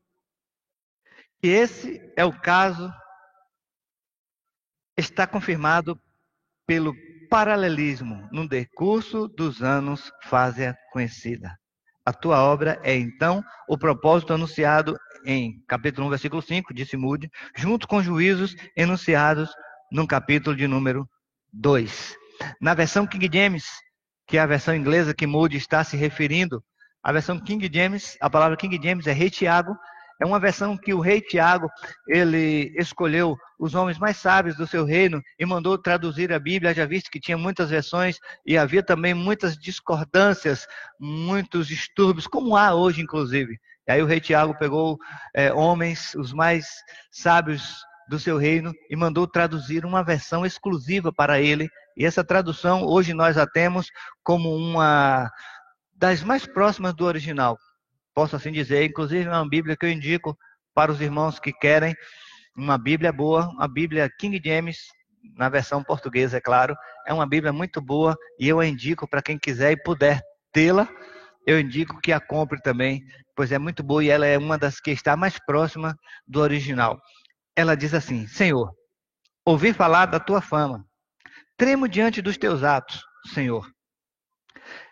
E esse é o caso, está confirmado pelo paralelismo no decurso dos anos fase-a conhecida. A tua obra é então o propósito anunciado em capítulo 1, versículo 5, disse Moody, junto com juízos enunciados no capítulo de número 2. Na versão King James, que é a versão inglesa que Moody está se referindo, a versão King James, a palavra King James é Rei Tiago, é uma versão que o rei Tiago, ele escolheu os homens mais sábios do seu reino e mandou traduzir a Bíblia, já visto que tinha muitas versões e havia também muitas discordâncias, muitos distúrbios, como há hoje inclusive. E aí o rei Tiago pegou homens, os mais sábios do seu reino, e mandou traduzir uma versão exclusiva para ele. E essa tradução hoje nós a temos como uma das mais próximas do original. Posso assim dizer, inclusive é uma Bíblia que eu indico para os irmãos que querem uma Bíblia boa, uma Bíblia King James, na versão portuguesa, é claro. É uma Bíblia muito boa e eu a indico para quem quiser e puder tê-la. Eu indico que a compre também, pois é muito boa e ela é uma das que está mais próxima do original. Ela diz assim: Senhor, ouvi falar da tua fama, tremo diante dos teus atos, Senhor.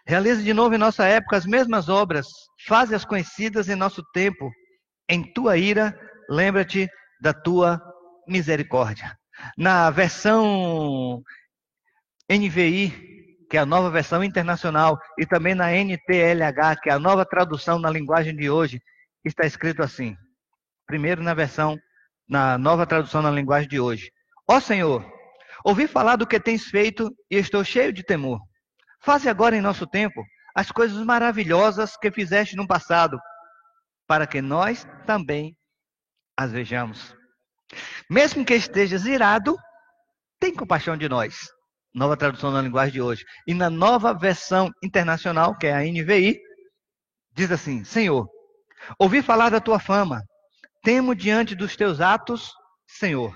Realiza de novo em nossa época as mesmas obras, faze-as conhecidas em nosso tempo. Em tua ira, lembra-te da tua misericórdia. Na versão NVI, que é a nova versão internacional, e também na NTLH, que é a nova tradução na linguagem de hoje, está escrito assim. Primeiro na nova tradução na linguagem de hoje. Ó Senhor, ouvi falar do que tens feito e estou cheio de temor. Faze agora em nosso tempo as coisas maravilhosas que fizeste no passado, para que nós também as vejamos. Mesmo que estejas irado, tem compaixão de nós. Nova tradução na linguagem de hoje. E na nova versão internacional, que é a NVI, diz assim: Senhor, ouvi falar da tua fama, temo diante dos teus atos, Senhor.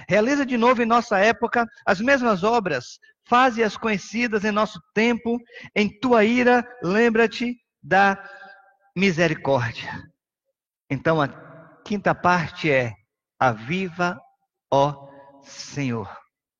Realiza de novo em nossa época as mesmas obras, faze-as conhecidas em nosso tempo, em tua ira, lembra-te da misericórdia. Então a quinta parte é: aviva, ó Senhor.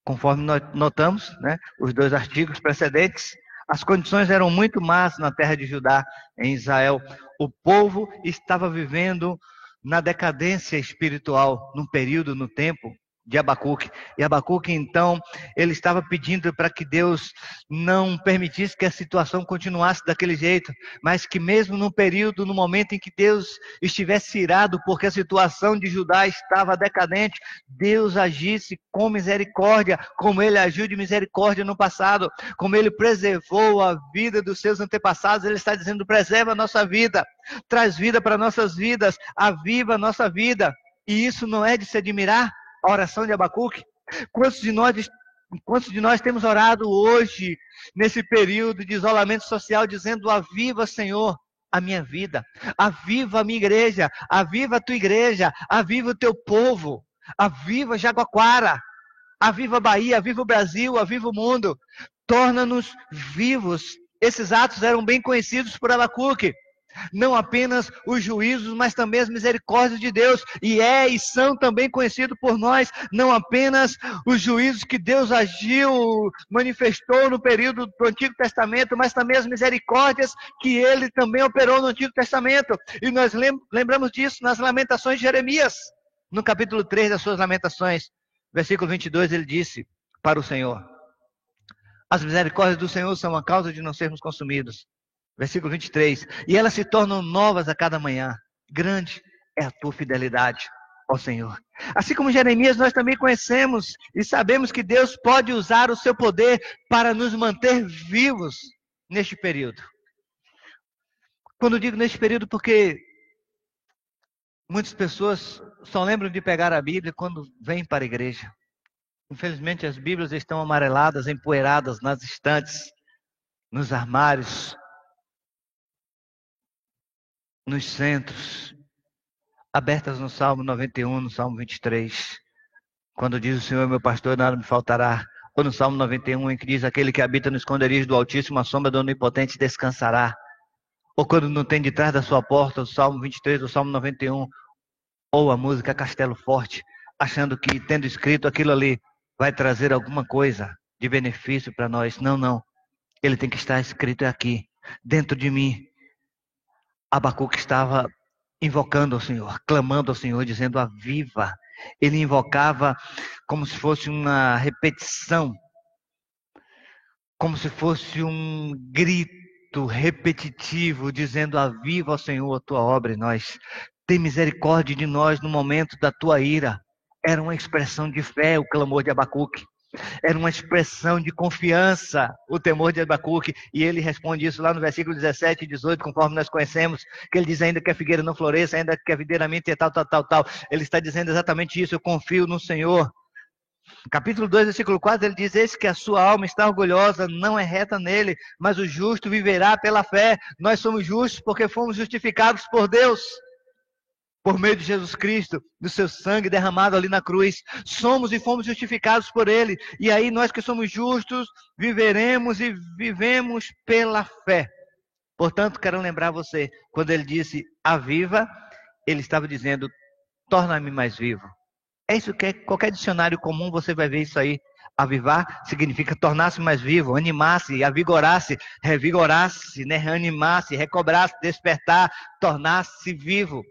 Conforme nós notamos, né, os dois artigos precedentes, as condições eram muito más na terra de Judá, em Israel. O povo estava vivendo na decadência espiritual, num período, no tempo de Abacuque. E Abacuque, então, ele estava pedindo para que Deus não permitisse que a situação continuasse daquele jeito, mas que mesmo no período, no momento em que Deus estivesse irado, porque a situação de Judá estava decadente, Deus agisse com misericórdia, como ele agiu de misericórdia no passado, como ele preservou a vida dos seus antepassados. Ele está dizendo: preserva a nossa vida, traz vida para nossas vidas, aviva a nossa vida. E isso não é de se admirar? A oração de Abacuque. Quantos de nós temos orado hoje, nesse período de isolamento social, dizendo: aviva, Senhor, a minha vida, aviva a minha igreja, aviva a tua igreja, aviva o teu povo, aviva Jaguaquara, aviva a Bahia, aviva o Brasil, aviva o mundo, torna-nos vivos. Esses atos eram bem conhecidos por Abacuque. Não apenas os juízos, mas também as misericórdias de Deus. E são também conhecidos por nós, não apenas os juízos que Deus agiu, manifestou no período do Antigo Testamento, mas também as misericórdias que ele também operou no Antigo Testamento. E nós lembramos disso nas Lamentações de Jeremias, no capítulo 3 das suas Lamentações, versículo 22, ele disse para o Senhor: as misericórdias do Senhor são a causa de não sermos consumidos. Versículo 23. E elas se tornam novas a cada manhã. Grande é a tua fidelidade, ó Senhor. Assim como Jeremias, nós também conhecemos e sabemos que Deus pode usar o seu poder para nos manter vivos neste período. Quando digo neste período, porque muitas pessoas só lembram de pegar a Bíblia quando vêm para a igreja. Infelizmente, as Bíblias estão amareladas, empoeiradas nas estantes, nos armários, nos centros, abertas no Salmo 91, no Salmo 23, quando diz: o Senhor é meu pastor, nada me faltará. Ou no Salmo 91, em que diz: aquele que habita no esconderijo do Altíssimo, a sombra do Onipotente descansará. Ou quando não tem de trás da sua porta, o Salmo 23, o Salmo 91, ou a música Castelo Forte, achando que tendo escrito aquilo ali vai trazer alguma coisa de benefício para nós. Não, não. Ele tem que estar escrito aqui, dentro de mim. Abacuque estava invocando ao Senhor, clamando ao Senhor, dizendo: aviva. Ele invocava como se fosse uma repetição, como se fosse um grito repetitivo, dizendo: aviva, ó Senhor, a tua obra em nós. Tem misericórdia de nós no momento da tua ira. Era uma expressão de fé, o clamor de Abacuque. Era uma expressão de confiança, o temor de Abacuque. E ele responde isso lá no versículo 17 e 18, conforme nós conhecemos, que ele diz: ainda que a figueira não floresça, ainda que a videira minta e tal. Ele está dizendo exatamente isso: eu confio no Senhor. Capítulo 2, versículo 4, ele diz: eis que a sua alma está orgulhosa, não é reta nele, mas o justo viverá pela fé. Nós somos justos porque fomos justificados por Deus. Por meio de Jesus Cristo, do seu sangue derramado ali na cruz, somos e fomos justificados por Ele. E aí nós que somos justos, viveremos e vivemos pela fé. Portanto, quero lembrar você, quando Ele disse, aviva, Ele estava dizendo, torna-me mais vivo. É isso que qualquer dicionário comum você vai ver isso aí. Avivar significa tornar-se mais vivo, animar-se, avigorar-se, revigorar-se, né? Reanimar-se, recobrar-se, despertar, tornar-se vivo.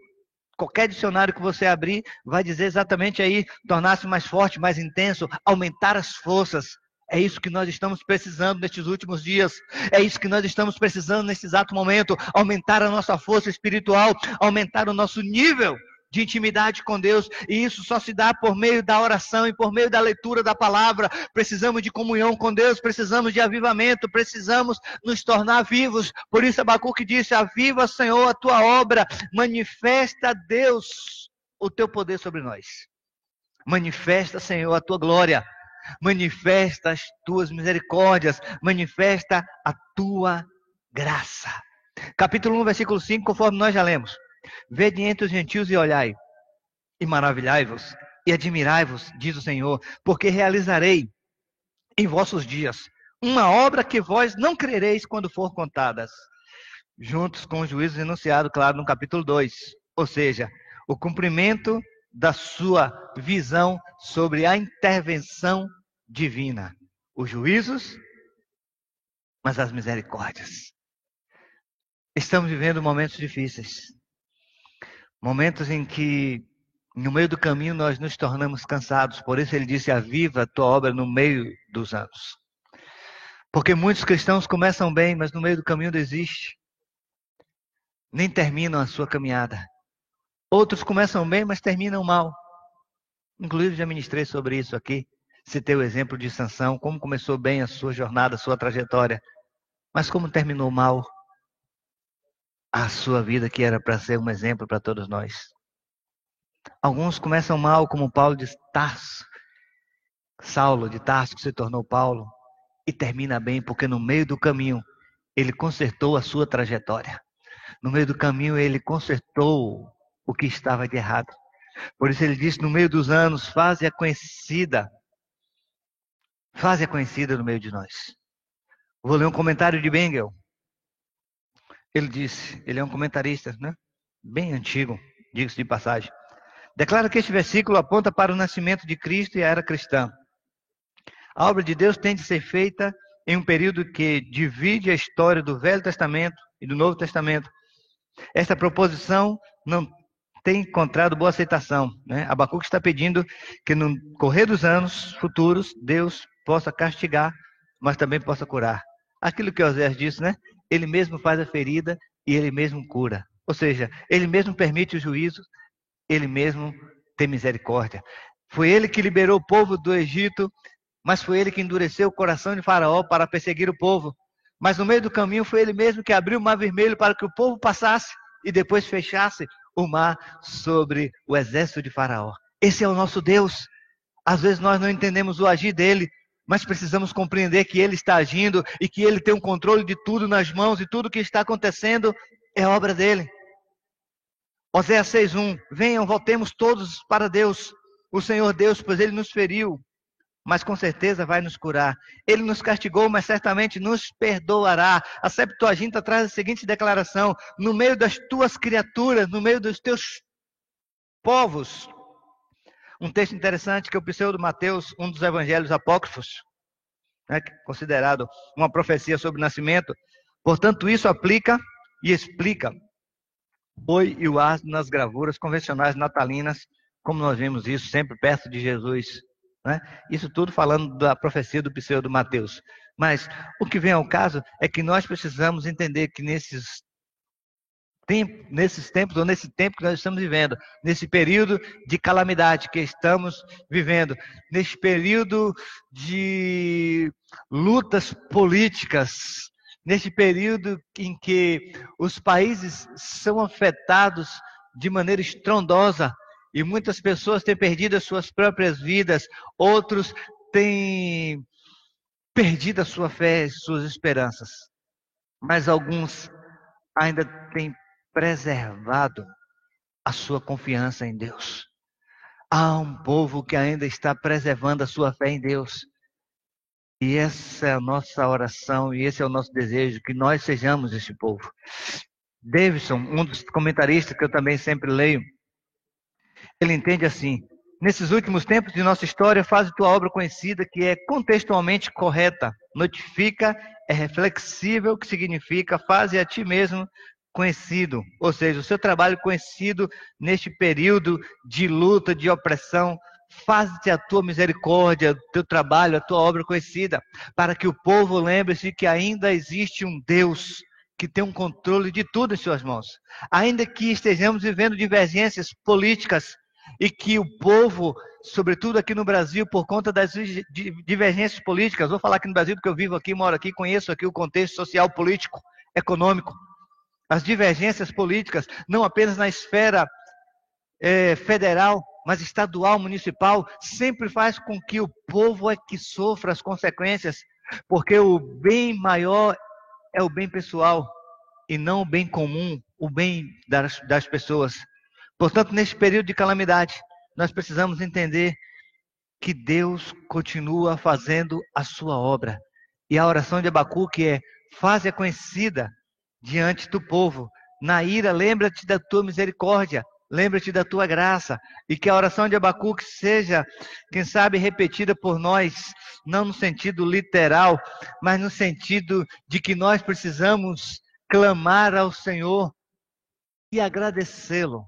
Qualquer dicionário que você abrir vai dizer exatamente aí, tornar-se mais forte, mais intenso, aumentar as forças. É isso que nós estamos precisando nestes últimos dias. É isso que nós estamos precisando nesse exato momento. Aumentar a nossa força espiritual, aumentar o nosso nível de intimidade com Deus, e isso só se dá por meio da oração e por meio da leitura da palavra. Precisamos de comunhão com Deus, precisamos de avivamento, precisamos nos tornar vivos. Por isso Abacuque disse, aviva, Senhor, a tua obra, manifesta, Deus, o teu poder sobre nós. Manifesta, Senhor, a tua glória, manifesta as tuas misericórdias, manifesta a tua graça. Capítulo 1, versículo 5, conforme nós já lemos. Vede entre os gentios e olhai, e maravilhai-vos, e admirai-vos, diz o Senhor, porque realizarei em vossos dias uma obra que vós não crereis quando for contadas, juntos com os juízos enunciados, claro, no capítulo 2, ou seja, o cumprimento da sua visão sobre a intervenção divina, os juízos, mas as misericórdias. Estamos vivendo momentos difíceis. Momentos em que, no meio do caminho, nós nos tornamos cansados. Por isso ele disse, aviva a tua obra no meio dos anos. Porque muitos cristãos começam bem, mas no meio do caminho desistem. Nem terminam a sua caminhada. Outros começam bem, mas terminam mal. Inclusive já ministrei sobre isso aqui. Citei o exemplo de Sansão, como começou bem a sua jornada, a sua trajetória. Mas como terminou mal a sua vida, que era para ser um exemplo para todos nós. Alguns começam mal, como Paulo de Tarso, Saulo de Tarso, que se tornou Paulo, e termina bem, porque no meio do caminho ele consertou a sua trajetória. No meio do caminho ele consertou o que estava de errado. Por isso ele disse, no meio dos anos, faze-a conhecida no meio de nós. Vou ler um comentário de Bengel. Ele disse, ele é um comentarista, né? Bem antigo, diga-se de passagem. Declara que este versículo aponta para o nascimento de Cristo e a era cristã. A obra de Deus tem de ser feita em um período que divide a história do Velho Testamento e do Novo Testamento. Esta proposição não tem encontrado boa aceitação, né? Abacuque está pedindo que no correr dos anos futuros, Deus possa castigar, mas também possa curar. Aquilo que Oséias disse, né? Ele mesmo faz a ferida e ele mesmo cura. Ou seja, ele mesmo permite o juízo, ele mesmo tem misericórdia. Foi ele que liberou o povo do Egito, mas foi ele que endureceu o coração de Faraó para perseguir o povo. Mas no meio do caminho foi ele mesmo que abriu o mar vermelho para que o povo passasse e depois fechasse o mar sobre o exército de Faraó. Esse é o nosso Deus. Às vezes nós não entendemos o agir dele, mas precisamos compreender que ele está agindo e que ele tem o controle de tudo nas mãos e tudo que está acontecendo é obra dele. Oséias 6:1, venham, voltemos todos para Deus, o Senhor Deus, pois ele nos feriu, mas com certeza vai nos curar. Ele nos castigou, mas certamente nos perdoará. A Septuaginta traz a seguinte declaração, no meio das tuas criaturas, no meio dos teus povos. Um texto interessante que o pseudo Mateus, um dos evangelhos apócrifos, né, considerado uma profecia sobre o nascimento. Portanto, isso aplica e explica boi e o asno nas gravuras convencionais natalinas, como nós vemos isso sempre perto de Jesus. Né? Isso tudo falando da profecia do pseudo Mateus. Mas o que vem ao caso é que nós precisamos entender que nesses tempos, ou nesse tempo que nós estamos vivendo, nesse período de calamidade que estamos vivendo, nesse período de lutas políticas, nesse período em que os países são afetados de maneira estrondosa e muitas pessoas têm perdido as suas próprias vidas, outros têm perdido a sua fé, suas esperanças, mas alguns ainda têm preservado a sua confiança em Deus. Há um povo que ainda está preservando a sua fé em Deus. E essa é a nossa oração e esse é o nosso desejo, que nós sejamos esse povo. Davidson, um dos comentaristas que eu também sempre leio, ele entende assim: nesses últimos tempos de nossa história, faz tua obra conhecida, que é contextualmente correta, notifica, é reflexível, que significa faze a ti mesmo conhecido. Ou seja, o seu trabalho conhecido neste período de luta, de opressão, faz-te a tua misericórdia, o teu trabalho, a tua obra conhecida, para que o povo lembre-se que ainda existe um Deus que tem um controle de tudo em suas mãos. Ainda que estejamos vivendo divergências políticas e que o povo, sobretudo aqui no Brasil, por conta das divergências políticas, vou falar aqui no Brasil porque eu vivo aqui, moro aqui, conheço aqui o contexto social, político, econômico, as divergências políticas, não apenas na esfera federal, mas estadual, municipal, sempre faz com que o povo é que sofra as consequências, porque o bem maior é o bem pessoal e não o bem comum, o bem das pessoas. Portanto, neste período de calamidade, nós precisamos entender que Deus continua fazendo a sua obra. E a oração de Abacuque é: faze-a conhecida diante do povo. Na ira, lembra-te da tua misericórdia, lembra-te da tua graça. E que a oração de Abacuque seja, quem sabe, repetida por nós, não no sentido literal, mas no sentido de que nós precisamos clamar ao Senhor e agradecê-lo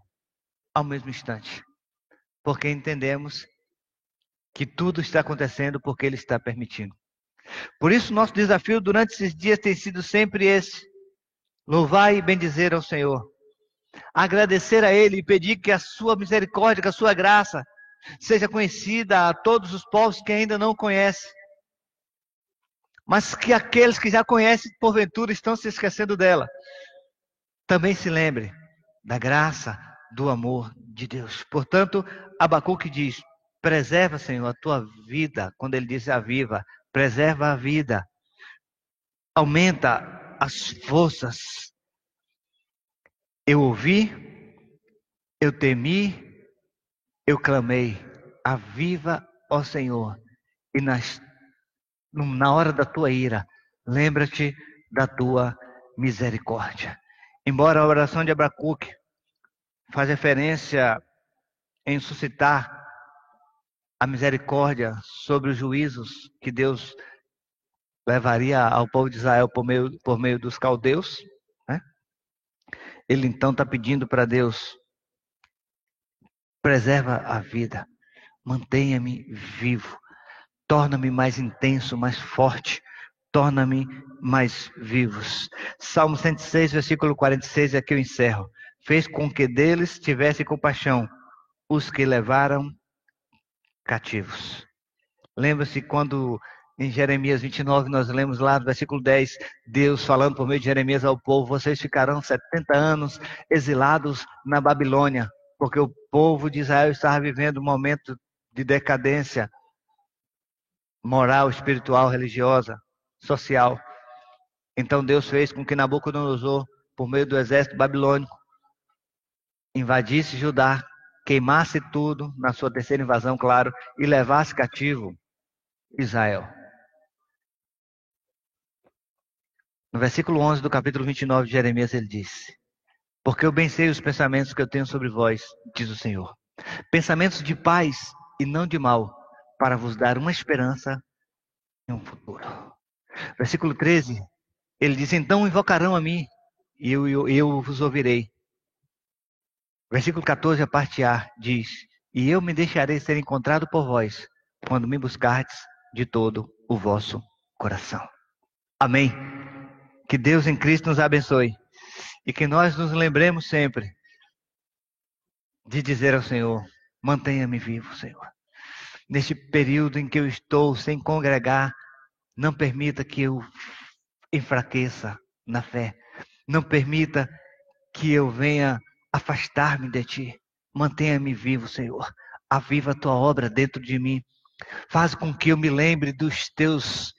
ao mesmo instante. Porque entendemos que tudo está acontecendo porque Ele está permitindo. Por isso, nosso desafio durante esses dias tem sido sempre esse: louvar e bendizer ao Senhor, agradecer a Ele e pedir que a sua misericórdia, que a sua graça seja conhecida a todos os povos que ainda não conhecem, mas que aqueles que já conhecem, porventura, estão se esquecendo dela, também se lembrem da graça, do amor de Deus. Portanto, Abacuque diz: preserva, Senhor, a tua vida. Quando ele diz aviva, preserva a vida, aumenta as forças. Eu ouvi, eu temi, eu clamei, aviva, ó Senhor, e na hora da tua ira, lembra-te da tua misericórdia. Embora a oração de Abacuque faz referência em suscitar a misericórdia sobre os juízos que Deus levaria ao povo de Israel por meio dos caldeus, né? Ele então está pedindo para Deus: preserva a vida, mantenha-me vivo, torna-me mais intenso, mais forte, torna-me mais vivos. Salmo 106, versículo 46, é que eu encerro. Fez com que deles tivesse compaixão os que levaram cativos. Lembra-se quando em Jeremias 29 nós lemos lá no versículo 10, Deus falando por meio de Jeremias ao povo: vocês ficarão 70 anos exilados na Babilônia, porque o povo de Israel estava vivendo um momento de decadência moral, espiritual, religiosa, social. Então Deus fez com que Nabucodonosor, por meio do exército babilônico, invadisse Judá, queimasse tudo na sua terceira invasão, claro, e levasse cativo Israel. No versículo 11 do capítulo 29 de Jeremias, ele disse: porque eu bem sei os pensamentos que eu tenho sobre vós, diz o Senhor, pensamentos de paz e não de mal, para vos dar uma esperança e um futuro. Versículo 13, ele diz: então invocarão a mim, e eu vos ouvirei. Versículo 14, a parte A, diz: e eu me deixarei ser encontrado por vós, quando me buscardes de todo o vosso coração. Amém. Que Deus em Cristo nos abençoe. E que nós nos lembremos sempre de dizer ao Senhor: mantenha-me vivo, Senhor. Neste período em que eu estou sem congregar, não permita que eu enfraqueça na fé. Não permita que eu venha afastar-me de Ti. Mantenha-me vivo, Senhor. Aviva a Tua obra dentro de mim. Faz com que eu me lembre dos Teus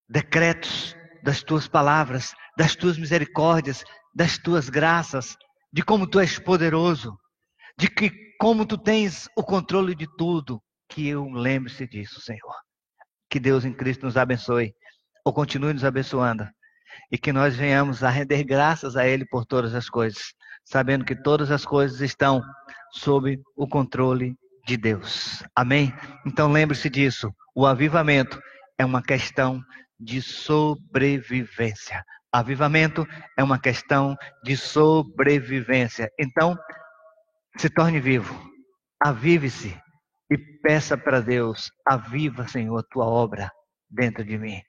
decretos, das Tuas palavras, das Tuas misericórdias, das Tuas graças, de como tu és poderoso, de que como tu tens o controle de tudo, que eu lembre-se disso, Senhor. Que Deus em Cristo nos abençoe, ou continue nos abençoando, e que nós venhamos a render graças a Ele por todas as coisas, sabendo que todas as coisas estão sob o controle de Deus. Amém? Então lembre-se disso, o avivamento é uma questão de sobrevivência. Avivamento é uma questão de sobrevivência. Então, se torne vivo, avive-se e peça para Deus: aviva, Senhor, a tua obra dentro de mim.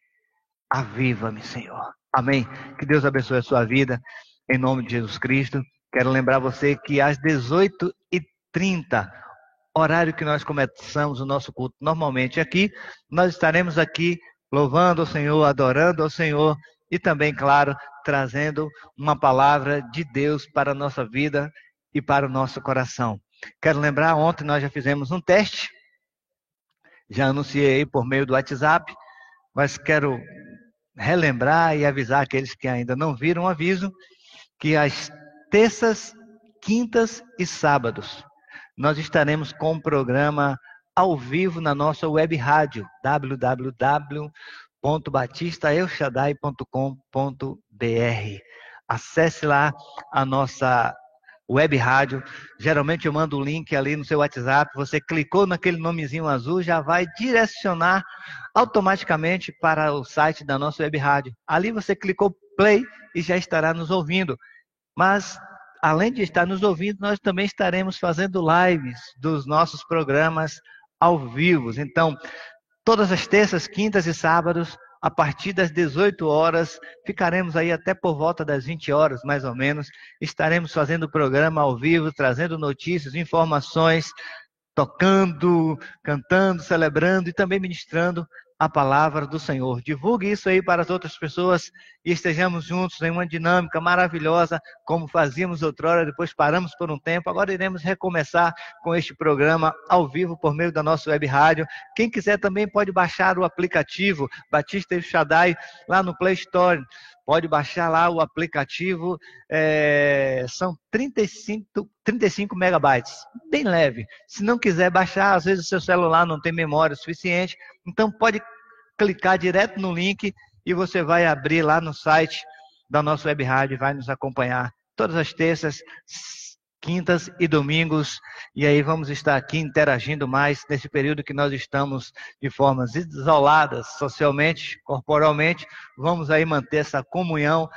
Aviva-me, Senhor. Amém? Que Deus abençoe a sua vida, em nome de Jesus Cristo. Quero lembrar você que às 18h30, horário que nós começamos o nosso culto normalmente aqui, nós estaremos aqui louvando ao Senhor, adorando ao Senhor e também, claro, trazendo uma palavra de Deus para a nossa vida e para o nosso coração. Quero lembrar, ontem nós já fizemos um teste, já anunciei por meio do WhatsApp, mas quero relembrar e avisar aqueles que ainda não viram o aviso, que às terças, quintas e sábados, nós estaremos com um programa ao vivo na nossa web rádio, www.batistaelshadai.com.br. Acesse lá a nossa web rádio. Geralmente eu mando o link ali no seu WhatsApp, você clicou naquele nomezinho azul, já vai direcionar automaticamente para o site da nossa web rádio. Ali você clicou play e já estará nos ouvindo. Mas, além de estar nos ouvindo, nós também estaremos fazendo lives dos nossos programas ao vivo. Então, todas as terças, quintas e sábados, a partir das 18 horas, ficaremos aí até por volta das 20 horas, mais ou menos. Estaremos fazendo o programa ao vivo, trazendo notícias, informações, tocando, cantando, celebrando e também ministrando a palavra do Senhor. Divulgue isso aí para as outras pessoas e estejamos juntos em uma dinâmica maravilhosa, como fazíamos outrora, depois paramos por um tempo, agora iremos recomeçar com este programa ao vivo por meio da nossa web rádio. Quem quiser também pode baixar o aplicativo Batista El Shaddai lá no Play Store. Pode baixar lá o aplicativo, são 35 megabytes, bem leve. Se não quiser baixar, às vezes o seu celular não tem memória suficiente, então pode clicar direto no link e você vai abrir lá no site da nossa web rádio e vai nos acompanhar todas as terças, quintas e domingos, e aí vamos estar aqui interagindo mais nesse período que nós estamos de formas isoladas socialmente, corporalmente. Vamos aí manter essa comunhão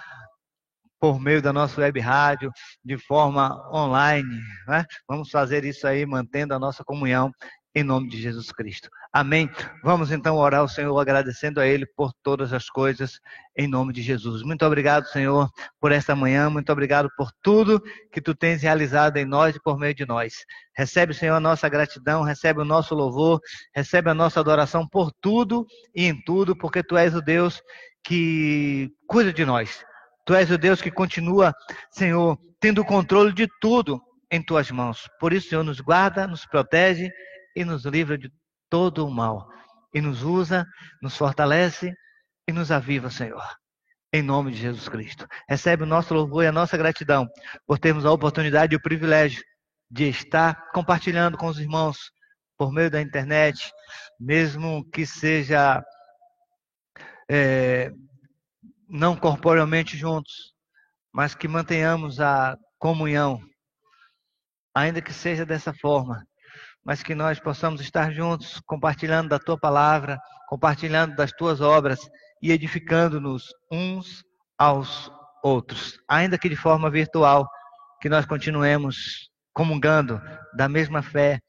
por meio da nossa web rádio, de forma online, né? Vamos fazer isso aí, mantendo a nossa comunhão em nome de Jesus Cristo. Amém? Vamos então orar ao Senhor, agradecendo a Ele por todas as coisas, em nome de Jesus. Muito obrigado, Senhor, por esta manhã, muito obrigado por tudo que Tu tens realizado em nós e por meio de nós. Recebe, Senhor, a nossa gratidão, recebe o nosso louvor, recebe a nossa adoração por tudo e em tudo, porque Tu és o Deus que cuida de nós. Tu és o Deus que continua, Senhor, tendo o controle de tudo em Tuas mãos. Por isso, Senhor, nos guarda, nos protege e nos livra de todo o mal. E nos usa, nos fortalece e nos aviva, Senhor. Em nome de Jesus Cristo. Recebe o nosso louvor e a nossa gratidão por termos a oportunidade e o privilégio de estar compartilhando com os irmãos por meio da internet, mesmo que seja não corporealmente juntos, mas que mantenhamos a comunhão, ainda que seja dessa forma, mas que nós possamos estar juntos, compartilhando da Tua palavra, compartilhando das Tuas obras e edificando-nos uns aos outros, ainda que de forma virtual, que nós continuemos comungando da mesma fé,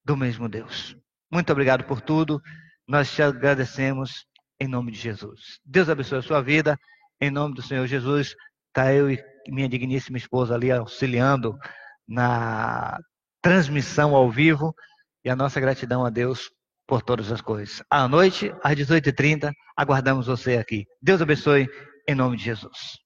do mesmo Deus. Muito obrigado por tudo, nós te agradecemos em nome de Jesus. Deus abençoe a sua vida, em nome do Senhor Jesus. Está eu e minha digníssima esposa ali auxiliando na transmissão ao vivo, e a nossa gratidão a Deus por todas as coisas. À noite, às 18h30, aguardamos você aqui. Deus abençoe, em nome de Jesus.